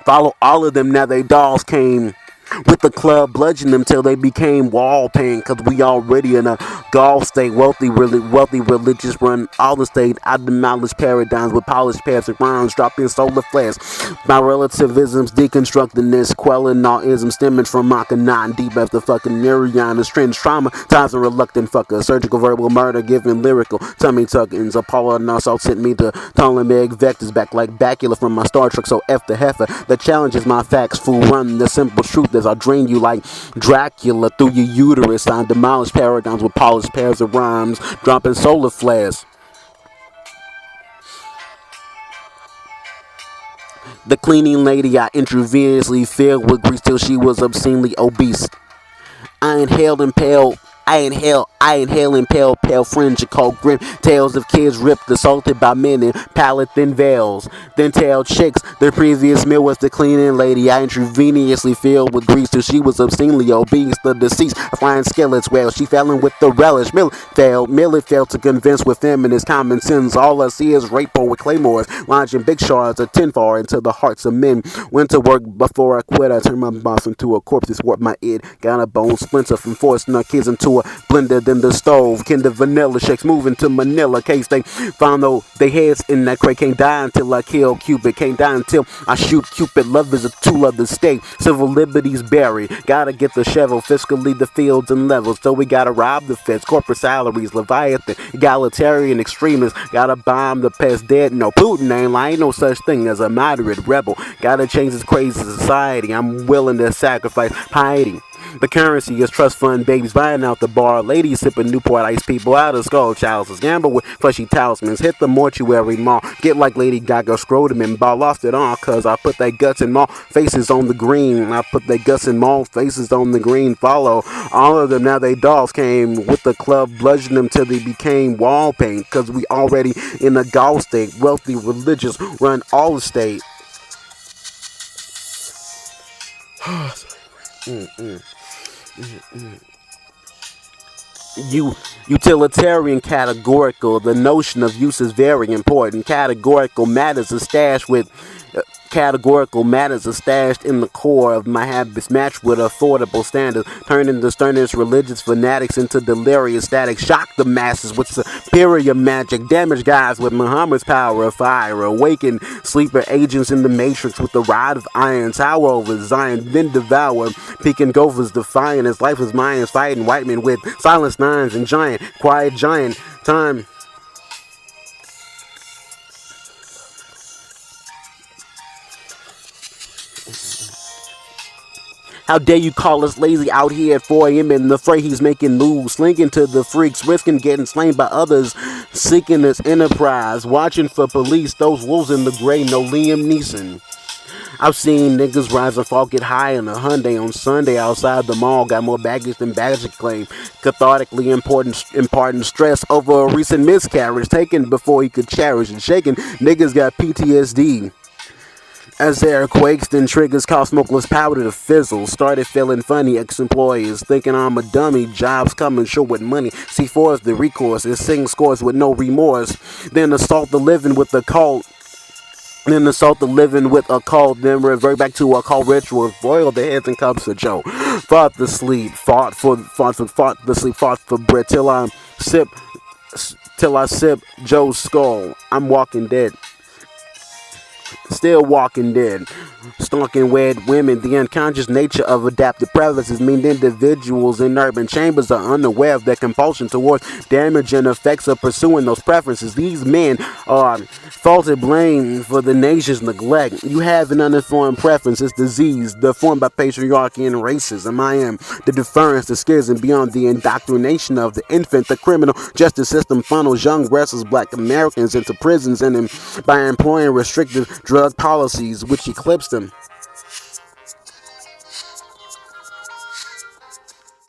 follow all of them. Now they dolls came with the club, bludgeon them till they became wall paint. Cause we already in a golf state. Wealthy, religious run all the state. I demolish paradigms with polished pairs of rhymes, dropping solar flares. My relativism's deconstructing this, quelling all isms stemming from Akhenaten deep after fucking Mariana's Trench. Traumatizing reluctant fucker, surgical verbal murder, giving lyrical tummy tuckings. Apollo and assault sent me to Ptolemaic vectors back like Bacula from my Star Trek. So F the heifer, the challenge is my facts, fool, run the simple truth. uterus. I'll drain you like Dracula through your uterus. I demolish paradigms with polished pairs of rhymes, dropping solar flares. The cleaning lady I intravenously filled with grease till she was obscenely obese. I inhaled impaled. I inhale impale pale fringe and cold grim tales of kids ripped, assaulted by men in pallid thin veils. Then tailed chicks. The previous meal was the cleaning lady I intravenously filled with grease till she was obscenely obese. The deceased flying skeletons well, she fell in with the relish. Millet failed to convince with feminist common sense. All I see is rape with claymores, launching big shards of tinfoil into the hearts of men. Went to work before I quit. I turned my boss into a corpse, just warped my id. Got a bone splinter from forcing our kids into a blender than the stove. Kinder vanilla shakes moving to Manila. Case they found though they heads in that crate. Can't die until I kill Cupid. Can't die until I shoot Cupid. Love is a tool of the state. Civil liberties buried. Gotta get the shovel. Fiscally the fields and levels. So we gotta rob the feds. Corporate salaries. Leviathan. Egalitarian extremists. Gotta bomb the pest dead. No, Putin ain't lying. No such thing as a moderate rebel. Gotta change this crazy society. I'm willing to sacrifice piety. The currency is trust fund babies buying out the bar. Ladies sipping Newport Ice, people out of skull chalices. Gamble with fleshy talismans. Hit the mortuary mall. Get like Lady Gaga scrotum and ball. Lost it all cause I put they guts in mall faces on the green. I put they guts in mall faces on the green. Follow all of them. Now they dolls came with the club. Bludgeon them till they became wall paint. Cause we already in a gall state. Wealthy religious run all the state. Utilitarian categorical. The notion of use is very important. Categorical matters are stashed with categorical matters are stashed in the core of my habits, matched with affordable standards, turning the sternest religious fanatics into delirious static. Shock the masses with superior magic, damage guys with Muhammad's power of fire, awaken sleeper agents in the matrix with the rod of iron, tower over Zion, then devour peaking gophers defiant as life is Mayans fighting white men with silence nines and giant, quiet giant time. How dare you call us lazy out here at 4 a.m. in the fray? He's making moves, slinking to the freaks, risking getting slain by others, seeking this enterprise, watching for police, those wolves in the gray, no Liam Neeson. I've seen niggas rise and fall, get high in a Hyundai on Sunday outside the mall, got more baggage than baggage claim, cathartically imparting stress over a recent miscarriage, taken before he could cherish and shaken. Niggas got PTSD. As the air quakes, then triggers cause smokeless powder to fizzle. Started feeling funny, ex-employees thinking I'm a dummy. Jobs coming short with money. C4 is the recourse. It sings scores with no remorse. Then assault the living with a cult. Then revert back to a call rituals. Boil the heads and cups of Joe. Fought the sleep. Fought for bread till I sip Joe's skull. I'm walking dead. Still walking dead. Stalking wed women. The unconscious nature of adaptive preferences mean individuals in urban chambers are unaware of their compulsion towards damage and effects of pursuing those preferences. These men are faulted blame for the nation's neglect. You have an uninformed preference. It's disease, deformed by patriarchy and racism. I am the deference, the schism beyond the indoctrination of the infant. The criminal justice system funnels young, restless black Americans into prisons and by employing restrictive drug policies which eclipse them.